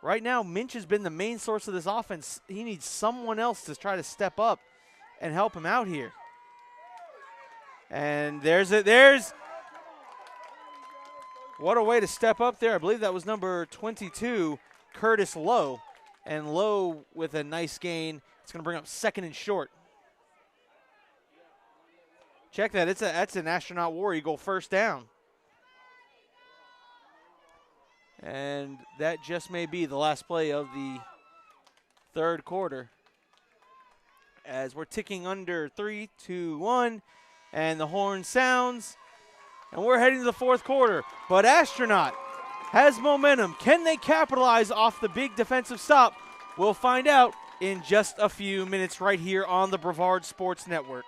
Right now, Minch has been the main source of this offense. He needs someone else to try to step up and help him out here. And there's what a way to step up there. I believe that was number 22, Curtis Lowe. And Lowe with a nice gain. It's going to bring up second and short. Check that. That's an Astronaut War Eagle first down. And that just may be the last play of the third quarter. As we're ticking under 3, 2, 1. And the horn sounds. And we're heading to the fourth quarter. But Astronaut has momentum. Can they capitalize off the big defensive stop? We'll find out in just a few minutes right here on the Brevard Sports Network.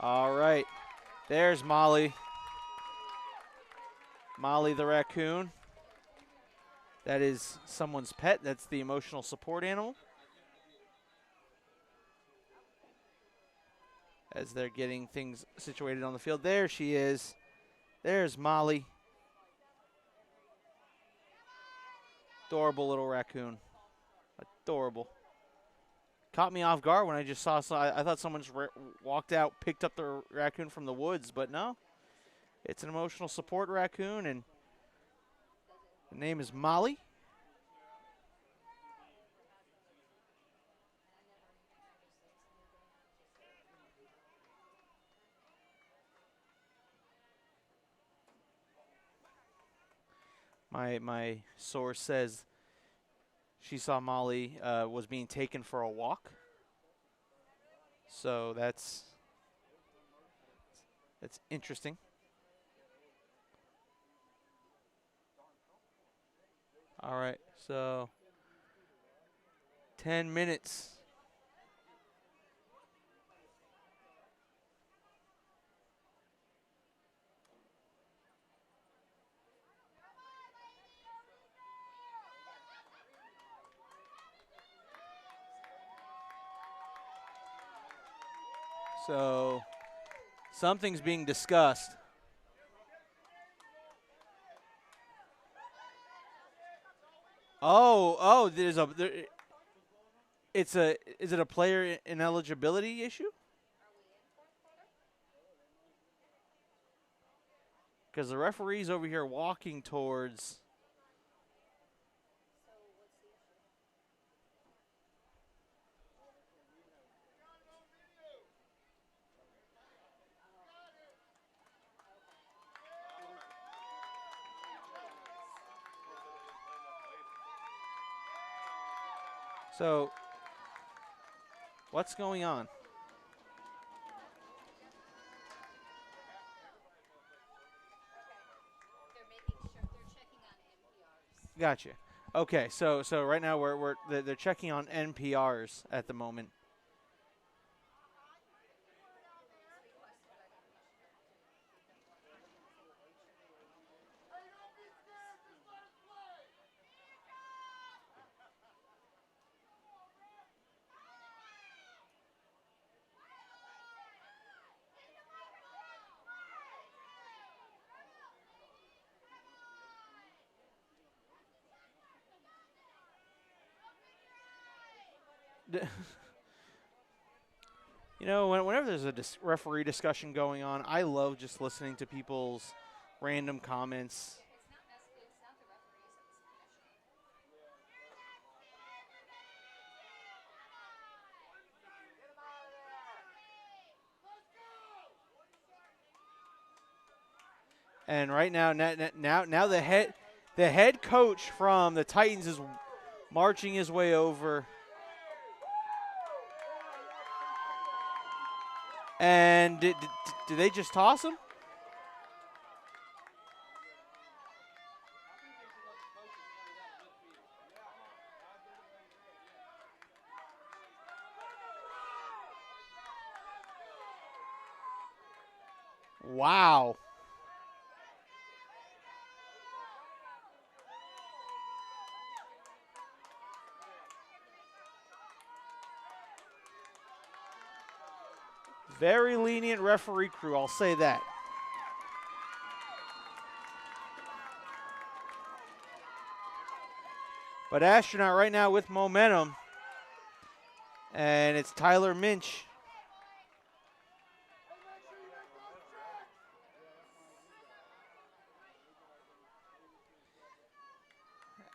All right, there's Molly. Molly the raccoon. That is someone's pet. That's the emotional support animal. As they're getting things situated on the field. There she is. There's Molly. Adorable little raccoon. Adorable. Caught me off guard when I just saw. I thought someone just walked out, picked up the raccoon from the woods, but no. It's an emotional support raccoon, and the name is Molly. My source says she saw Molly was being taken for a walk. So that's interesting. All right, so 10 minutes. So something's being discussed. Oh, is it a player ineligibility issue? Because the referee's over here walking towards. So, what's going on? Gotcha. Okay, so right now they're checking on NPRs at the moment. You know, whenever there's a referee discussion going on, I love just listening to people's random comments And right now the head coach from the Titans is marching his way over. And did they just toss him? Wow. Very lenient referee crew, I'll say that. But Astronaut right now with momentum. And it's Tyler Minch.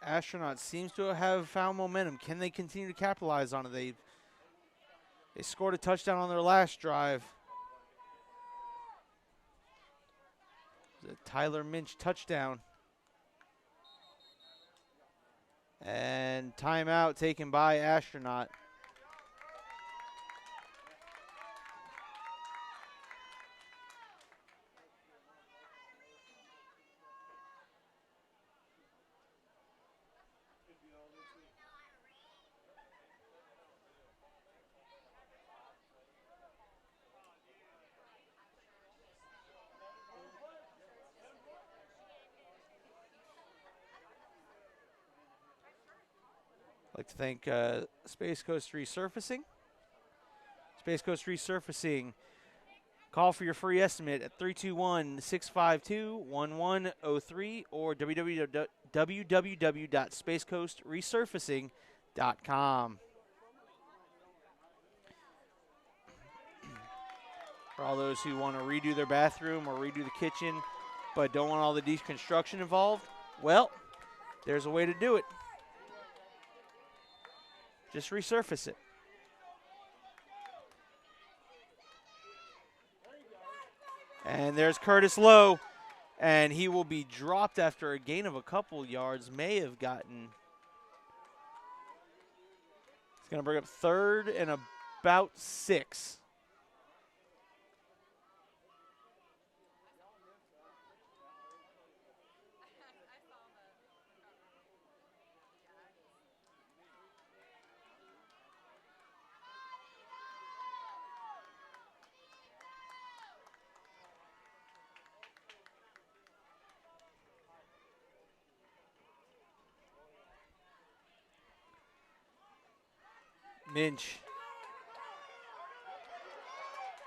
Astronaut seems to have found momentum. Can they continue to capitalize on it? They scored a touchdown on their last drive. The Tyler Minch touchdown. And timeout taken by Astronaut. I'd like to thank Space Coast Resurfacing. Space Coast Resurfacing. Call for your free estimate at 321-652-1103 or www.spacecoastresurfacing.com. For all those who want to redo their bathroom or redo the kitchen but don't want all the deconstruction involved, well, there's a way to do it. Just resurface it. And there's Curtis Lowe, and he will be dropped after a gain of a couple yards. May have gotten. It's going to bring up third and about 6. Minch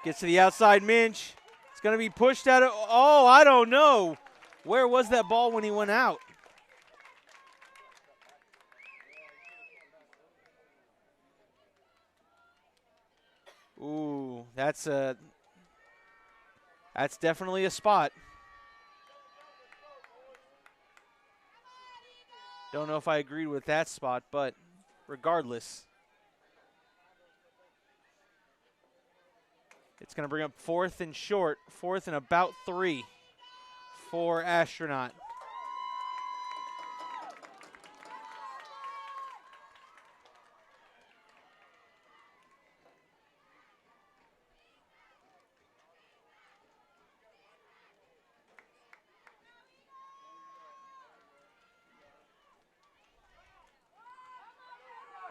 gets to the outside. Minch. It's going to be pushed out of. Oh, I don't know. Where was that ball when he went out? Ooh, that's definitely a spot. Don't know if I agreed with that spot, but regardless. It's going to bring up fourth and short, fourth and about 3 for Astronaut.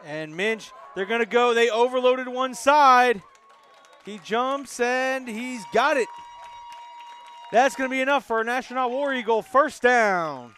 And Minch, they're going to go. They overloaded one side. He jumps, and he's got it. That's going to be enough for an Astronaut War Eagle. First down.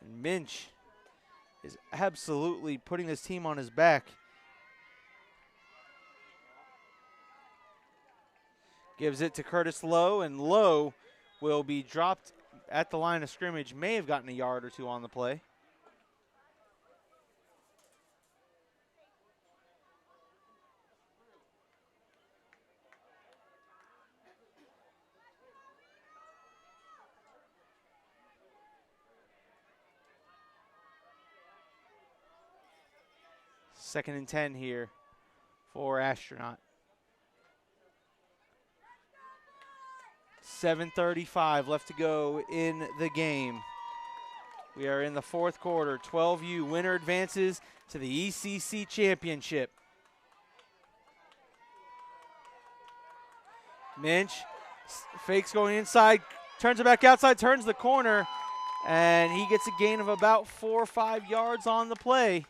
Minch is absolutely putting this team on his back. Gives it to Curtis Lowe, and Lowe will be dropped at the line of scrimmage. May have gotten a yard or two on the play. 2nd and 10 here for Astronaut. 7:35 left to go in the game. We are in the 4th quarter. 12U winner advances to the ECC championship. Minch fakes going inside, turns it back outside, turns the corner, and he gets a gain of about 4 or 5 yards on the play.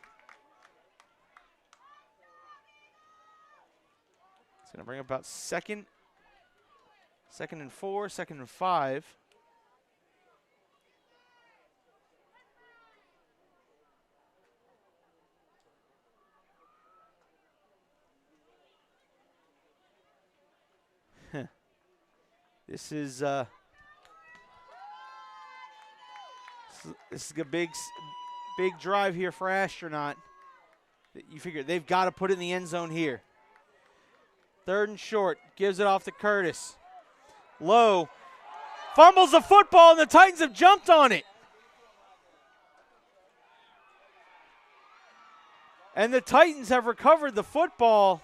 It's going to bring up about second and 4, 2nd and 5. This is a big drive here for Astronaut. You figure they've got to put it in the end zone here. 3rd and short, gives it off to Curtis. Low, fumbles the football, and the Titans have jumped on it. And the Titans have recovered the football.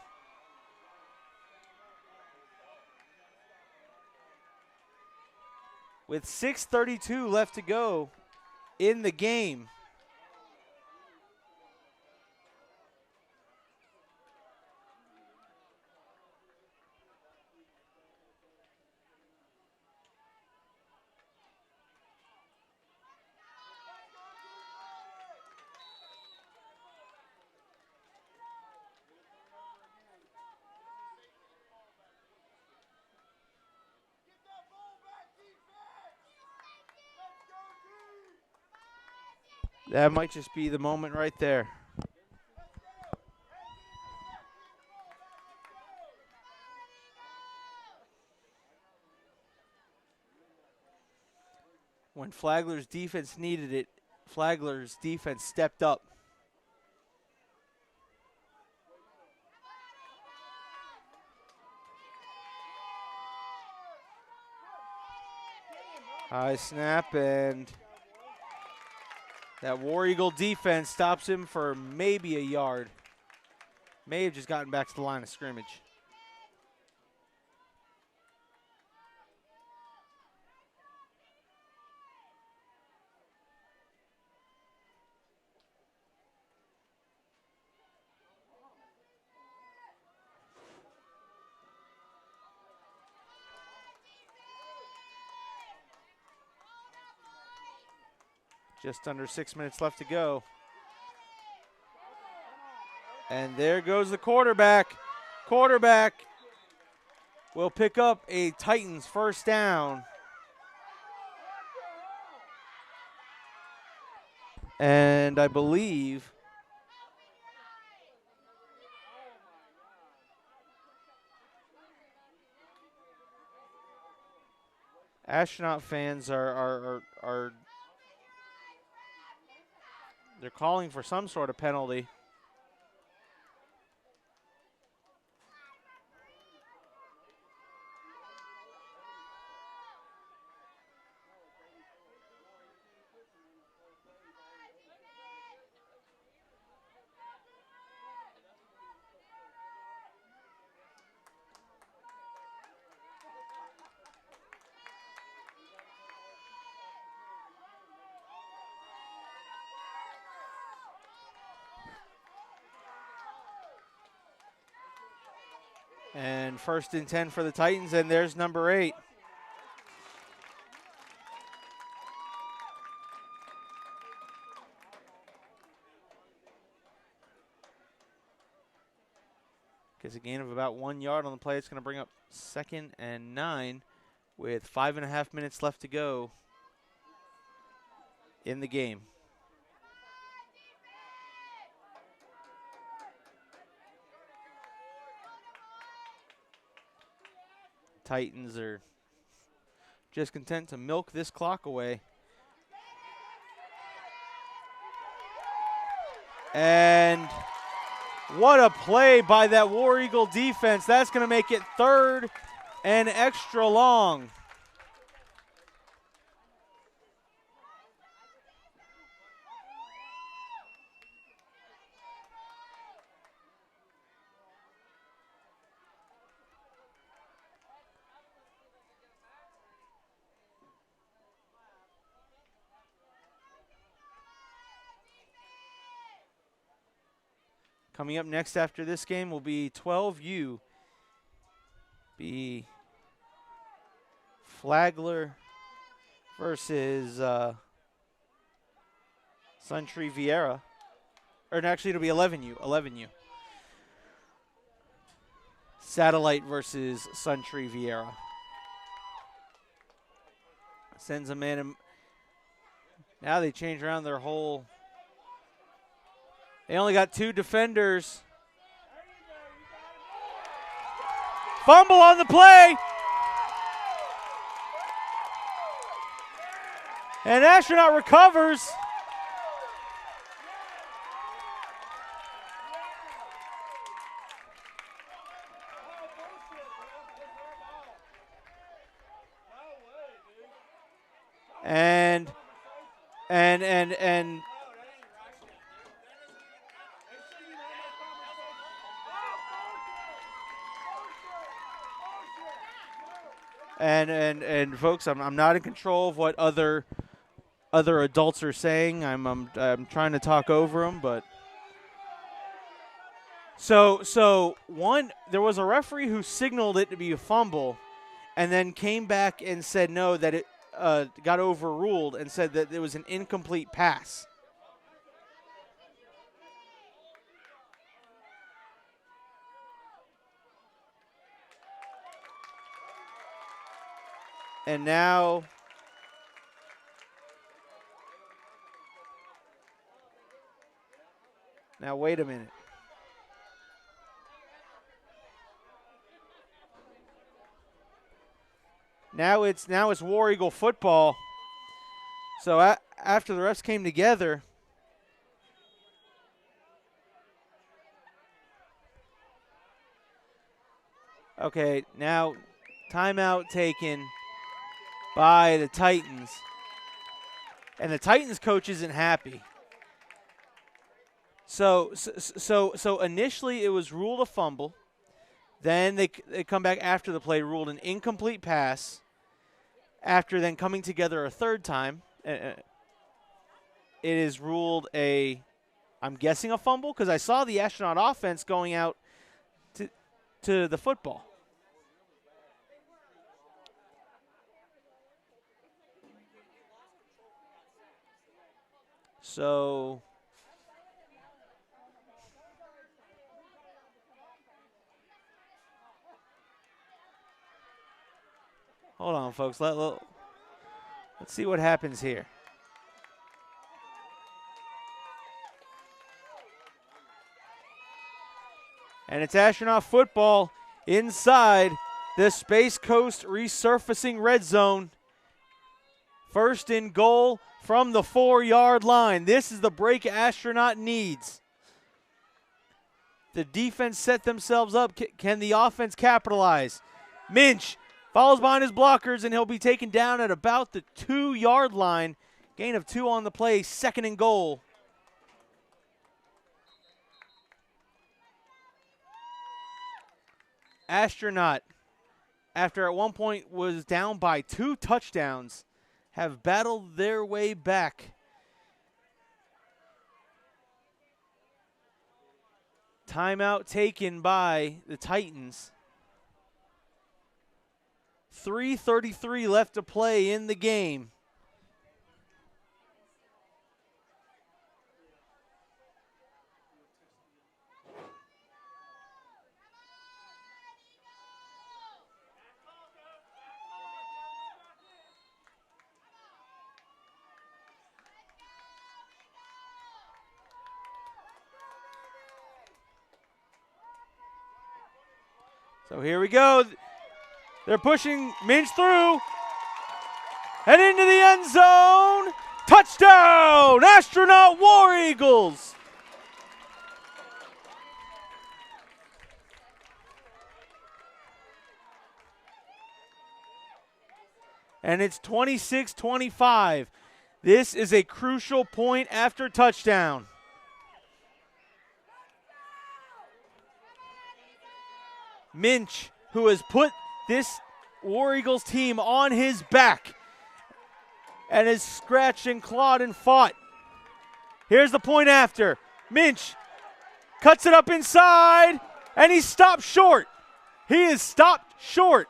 With 6:32 left to go in the game. That might just be the moment right there. When Flagler's defense needed it, Flagler's defense stepped up. High snap, and that War Eagle defense stops him for maybe a yard. May have just gotten back to the line of scrimmage. Just under 6 minutes left to go. And there goes the quarterback. Quarterback will pick up a Titans first down. And I believe Astronaut fans are they're calling for some sort of penalty. And 1st and 10 for the Titans, and there's number 8. Gets a gain of about 1 yard on the play. It's going to bring up 2nd and 9 with 5.5 minutes left to go in the game. Titans are just content to milk this clock away. And what a play by that War Eagle defense. That's going to make it 3rd and extra long. Coming up next after this game will be 12U. Be Flagler versus Suntree Vieira. Or actually, it'll be 11U. 11U. Satellite versus Suntree Vieira. Sends a man in. Now they change around their whole. They only got 2 defenders. Fumble on the play. And Astronaut recovers. And folks, I'm not in control of what other adults are saying. I'm trying to talk over them, but so one, there was a referee who signaled it to be a fumble, and then came back and said no, that it got overruled and said that it was an incomplete pass. And now wait a minute. Now it's War Eagle football. So after the refs came together, okay, now timeout taken by the Titans. And the Titans coach isn't happy. So initially it was ruled a fumble. Then they come back after the play, ruled an incomplete pass. After then coming together a third time, it is ruled I'm guessing a fumble, because I saw the Astronaut offense going out to the football. So hold on, folks. Let's see what happens here. And it's Astronaut football inside the Space Coast Resurfacing red zone. First and goal from the 4-yard line. This is the break Astronaut needs. The defense set themselves up. Can the offense capitalize? Minch follows behind his blockers, and he'll be taken down at about the 2-yard line. Gain of 2 on the play, second and goal. Astronaut, after at one point was down by 2 touchdowns, have battled their way back. Timeout taken by the Titans. 3:33 left to play in the game. So here we go. They're pushing Minch through and into the end zone. Touchdown, Astronaut War Eagles. And it's 26-25. This is a crucial point after touchdown. Minch, who has put this War Eagles team on his back and has scratched and clawed and fought. Here's the point after. Minch cuts it up inside, and he stopped short. He is stopped short.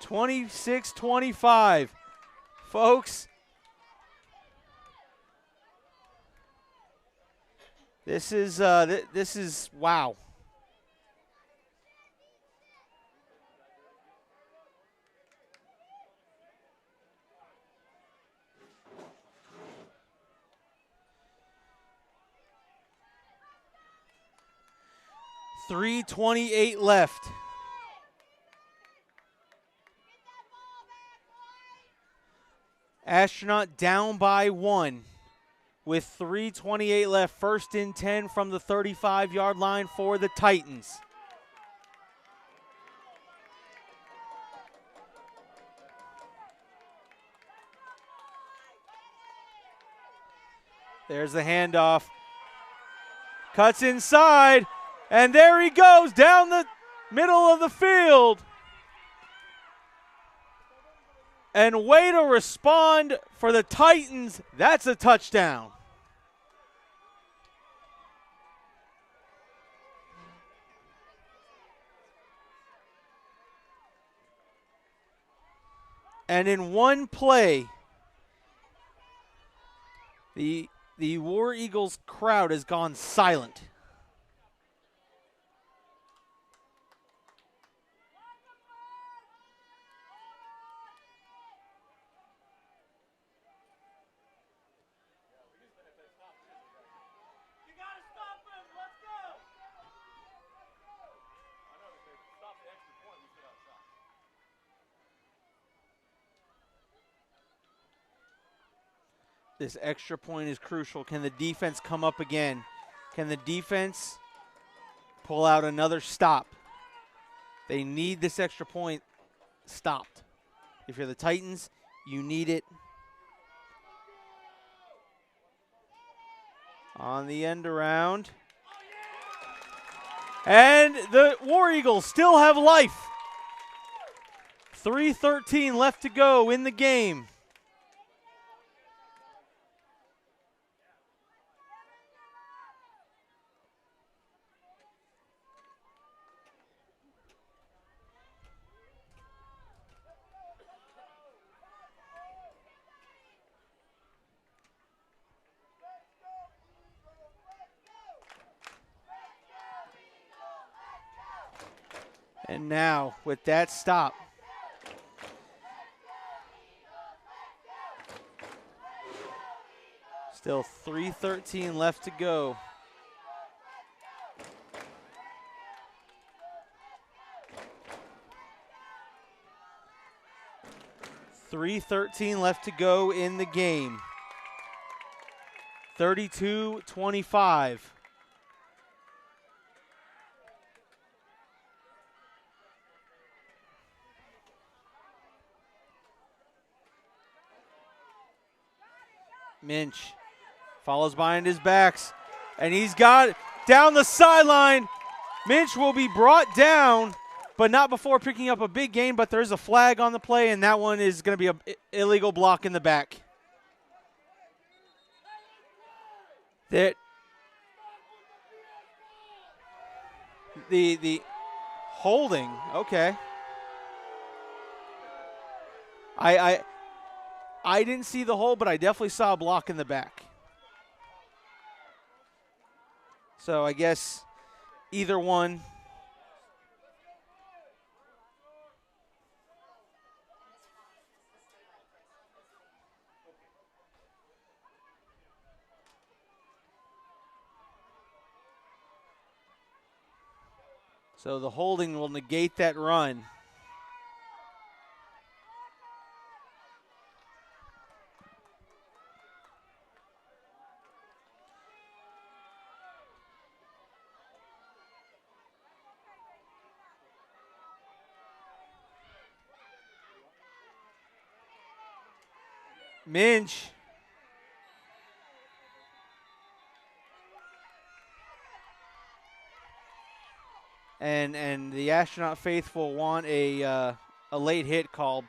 (26-25). Folks, this is wow. .328 left. Astronaut down by 1 with .328 left. First and 10 from the 35-yard line for the Titans. There's the handoff. Cuts inside, and there he goes down the middle of the field. And way to respond for the Titans. That's a touchdown. And in one play, the War Eagles crowd has gone silent. This extra point is crucial. Can the defense come up again? Can the defense pull out another stop? They need this extra point stopped. If you're the Titans, you need it. On the end around. And the War Eagles still have life. 3:13 left to go in the game. And now, with that stop, still 3:13 left to go. .313 left to go in the game. 32-25. Minch follows behind his backs, and he's got it down the sideline. Minch will be brought down, but not before picking up a big gain, but there's a flag on the play, and that one is going to be an illegal block in the back. The holding, okay. I didn't see the hold, but I definitely saw a block in the back. So I guess either one. So the holding will negate that run. Minch. and the Astronaut faithful want a late hit called.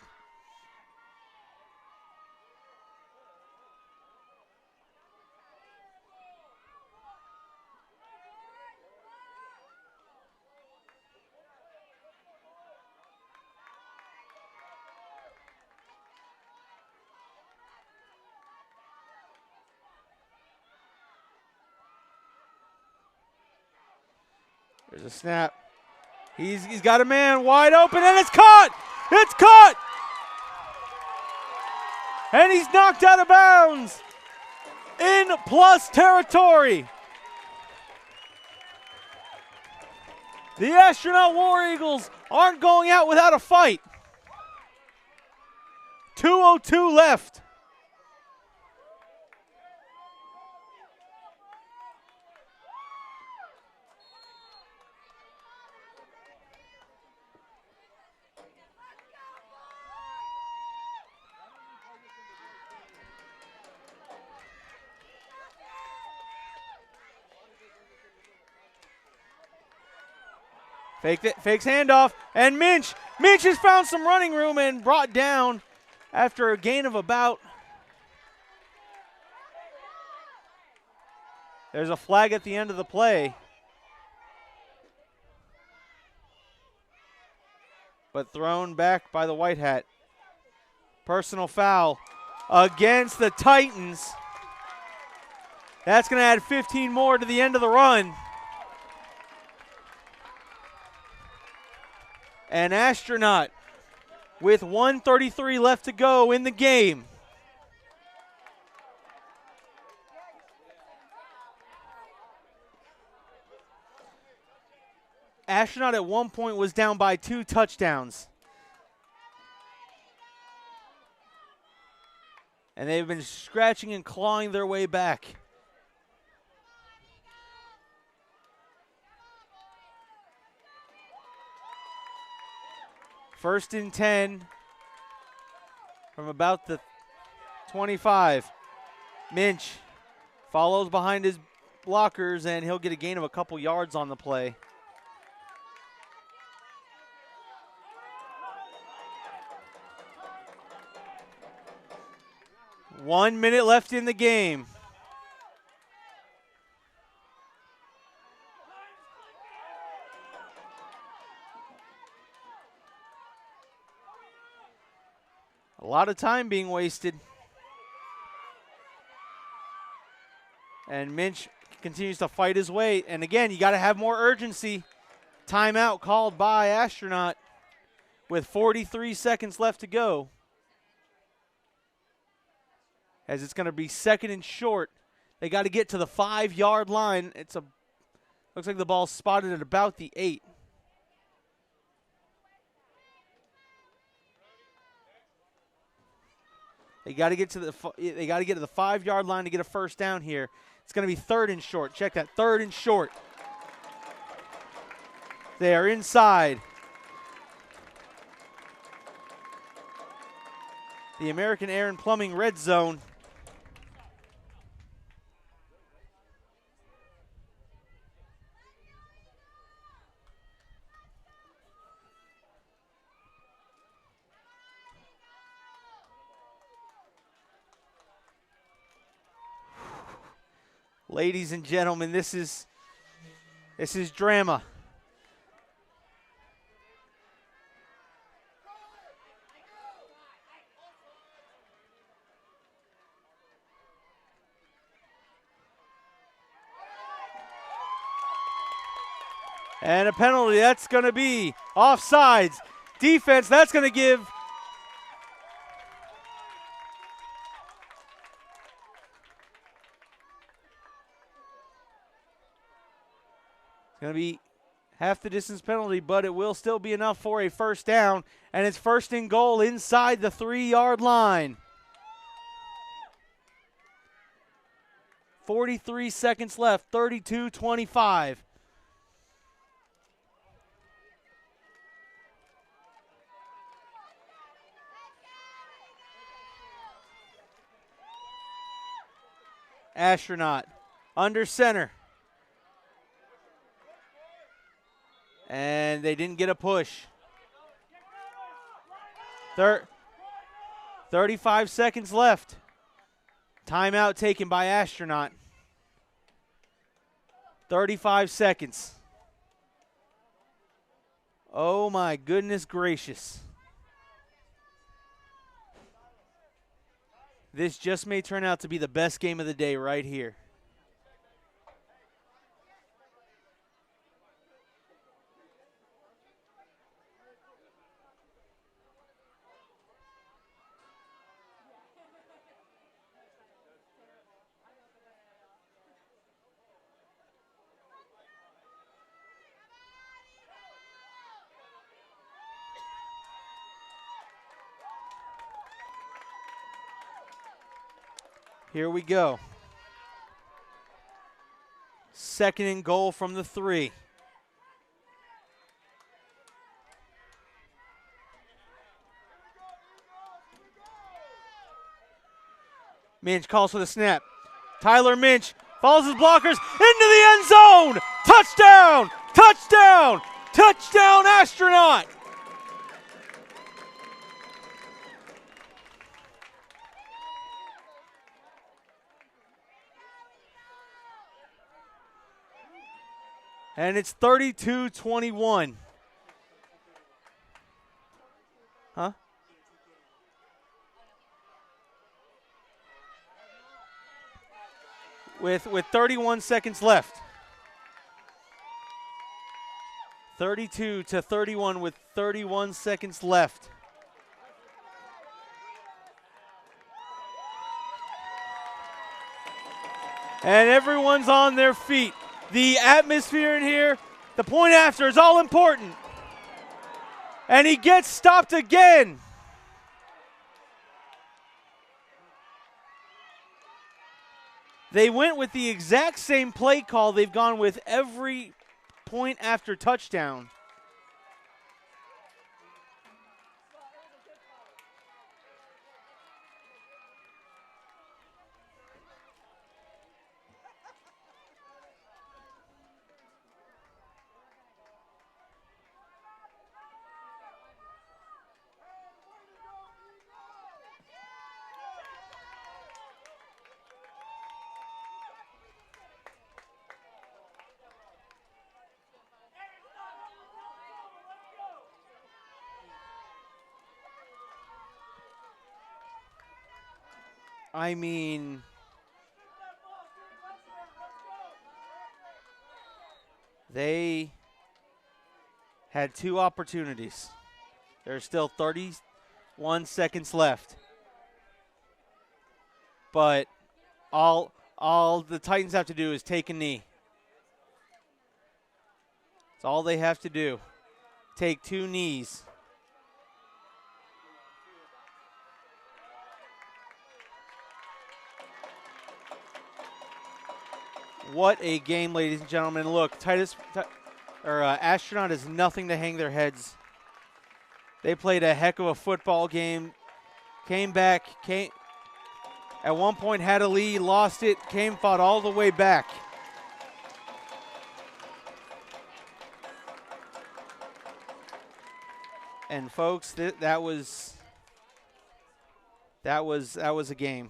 There's a snap. He's got a man wide open, and it's caught! It's caught! And he's knocked out of bounds in plus territory. The Astronaut War Eagles aren't going out without a fight. 2:02 left. Fakes handoff, and Minch has found some running room and brought down after a gain of about. There's a flag at the end of the play. But thrown back by the White Hat. Personal foul against the Titans. That's going to add 15 more to the end of the run. An Astronaut with 1:33 left to go in the game. Astronaut at one point was down by 2 touchdowns. And they've been scratching and clawing their way back. First and 10 from about the 25. Minch follows behind his blockers, and he'll get a gain of a couple yards on the play. One minute left in the game. A lot of time being wasted. And Minch continues to fight his way. And again, you got to have more urgency. Timeout called by Astronaut with 43 seconds left to go. As it's going to be second and short. They got to get to the 5-yard line. Looks like the ball's spotted at about the 8. They got to get to the 5-yard line to get a first down here. It's going to be third and short. Check that, third and short. They are inside the American Air and Plumbing red zone. Ladies and gentlemen, this is drama. And a penalty, that's going to be offsides. Defense, that's going to give going to be half the distance penalty, but it will still be enough for a first down, and it's first and goal inside the 3-yard line. 43 seconds left, 32-25. Astronaut under center. And and they didn't get a push. 35 seconds left. Timeout taken by Astronaut. 35 seconds. Oh my goodness gracious. This just may turn out to be the best game of the day right here. Here we go. Second and goal from the 3. Minch calls for the snap. Tyler Minch follows his blockers into the end zone. Touchdown! Touchdown! Touchdown, Astronaut! And it's 32-21. Huh? With 31 seconds left. 32-31 with 31 seconds left. And everyone's on their feet. The atmosphere in here, the point after is all important. And he gets stopped again. They went with the exact same play call they've gone with every point after touchdown. I mean, they had 2 opportunities. There's still 31 seconds left. But all the Titans have to do is take a knee. That's all they have to do. Take 2 knees. What a game, ladies and gentlemen. Look, Astronaut has nothing to hang their heads. They played a heck of a football game. Came back, at one point had a lead, lost it, fought all the way back. And folks, that was a game.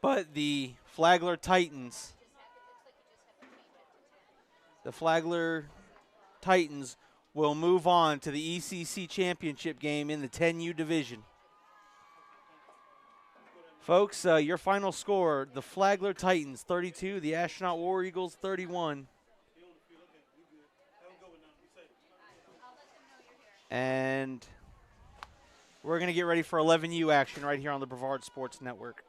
But the Flagler Titans will move on to the ECC championship game in the 10U division. Folks, your final score, the Flagler Titans 32, the Astronaut War Eagles 31. And we're going to get ready for 11U action right here on the Brevard Sports Network.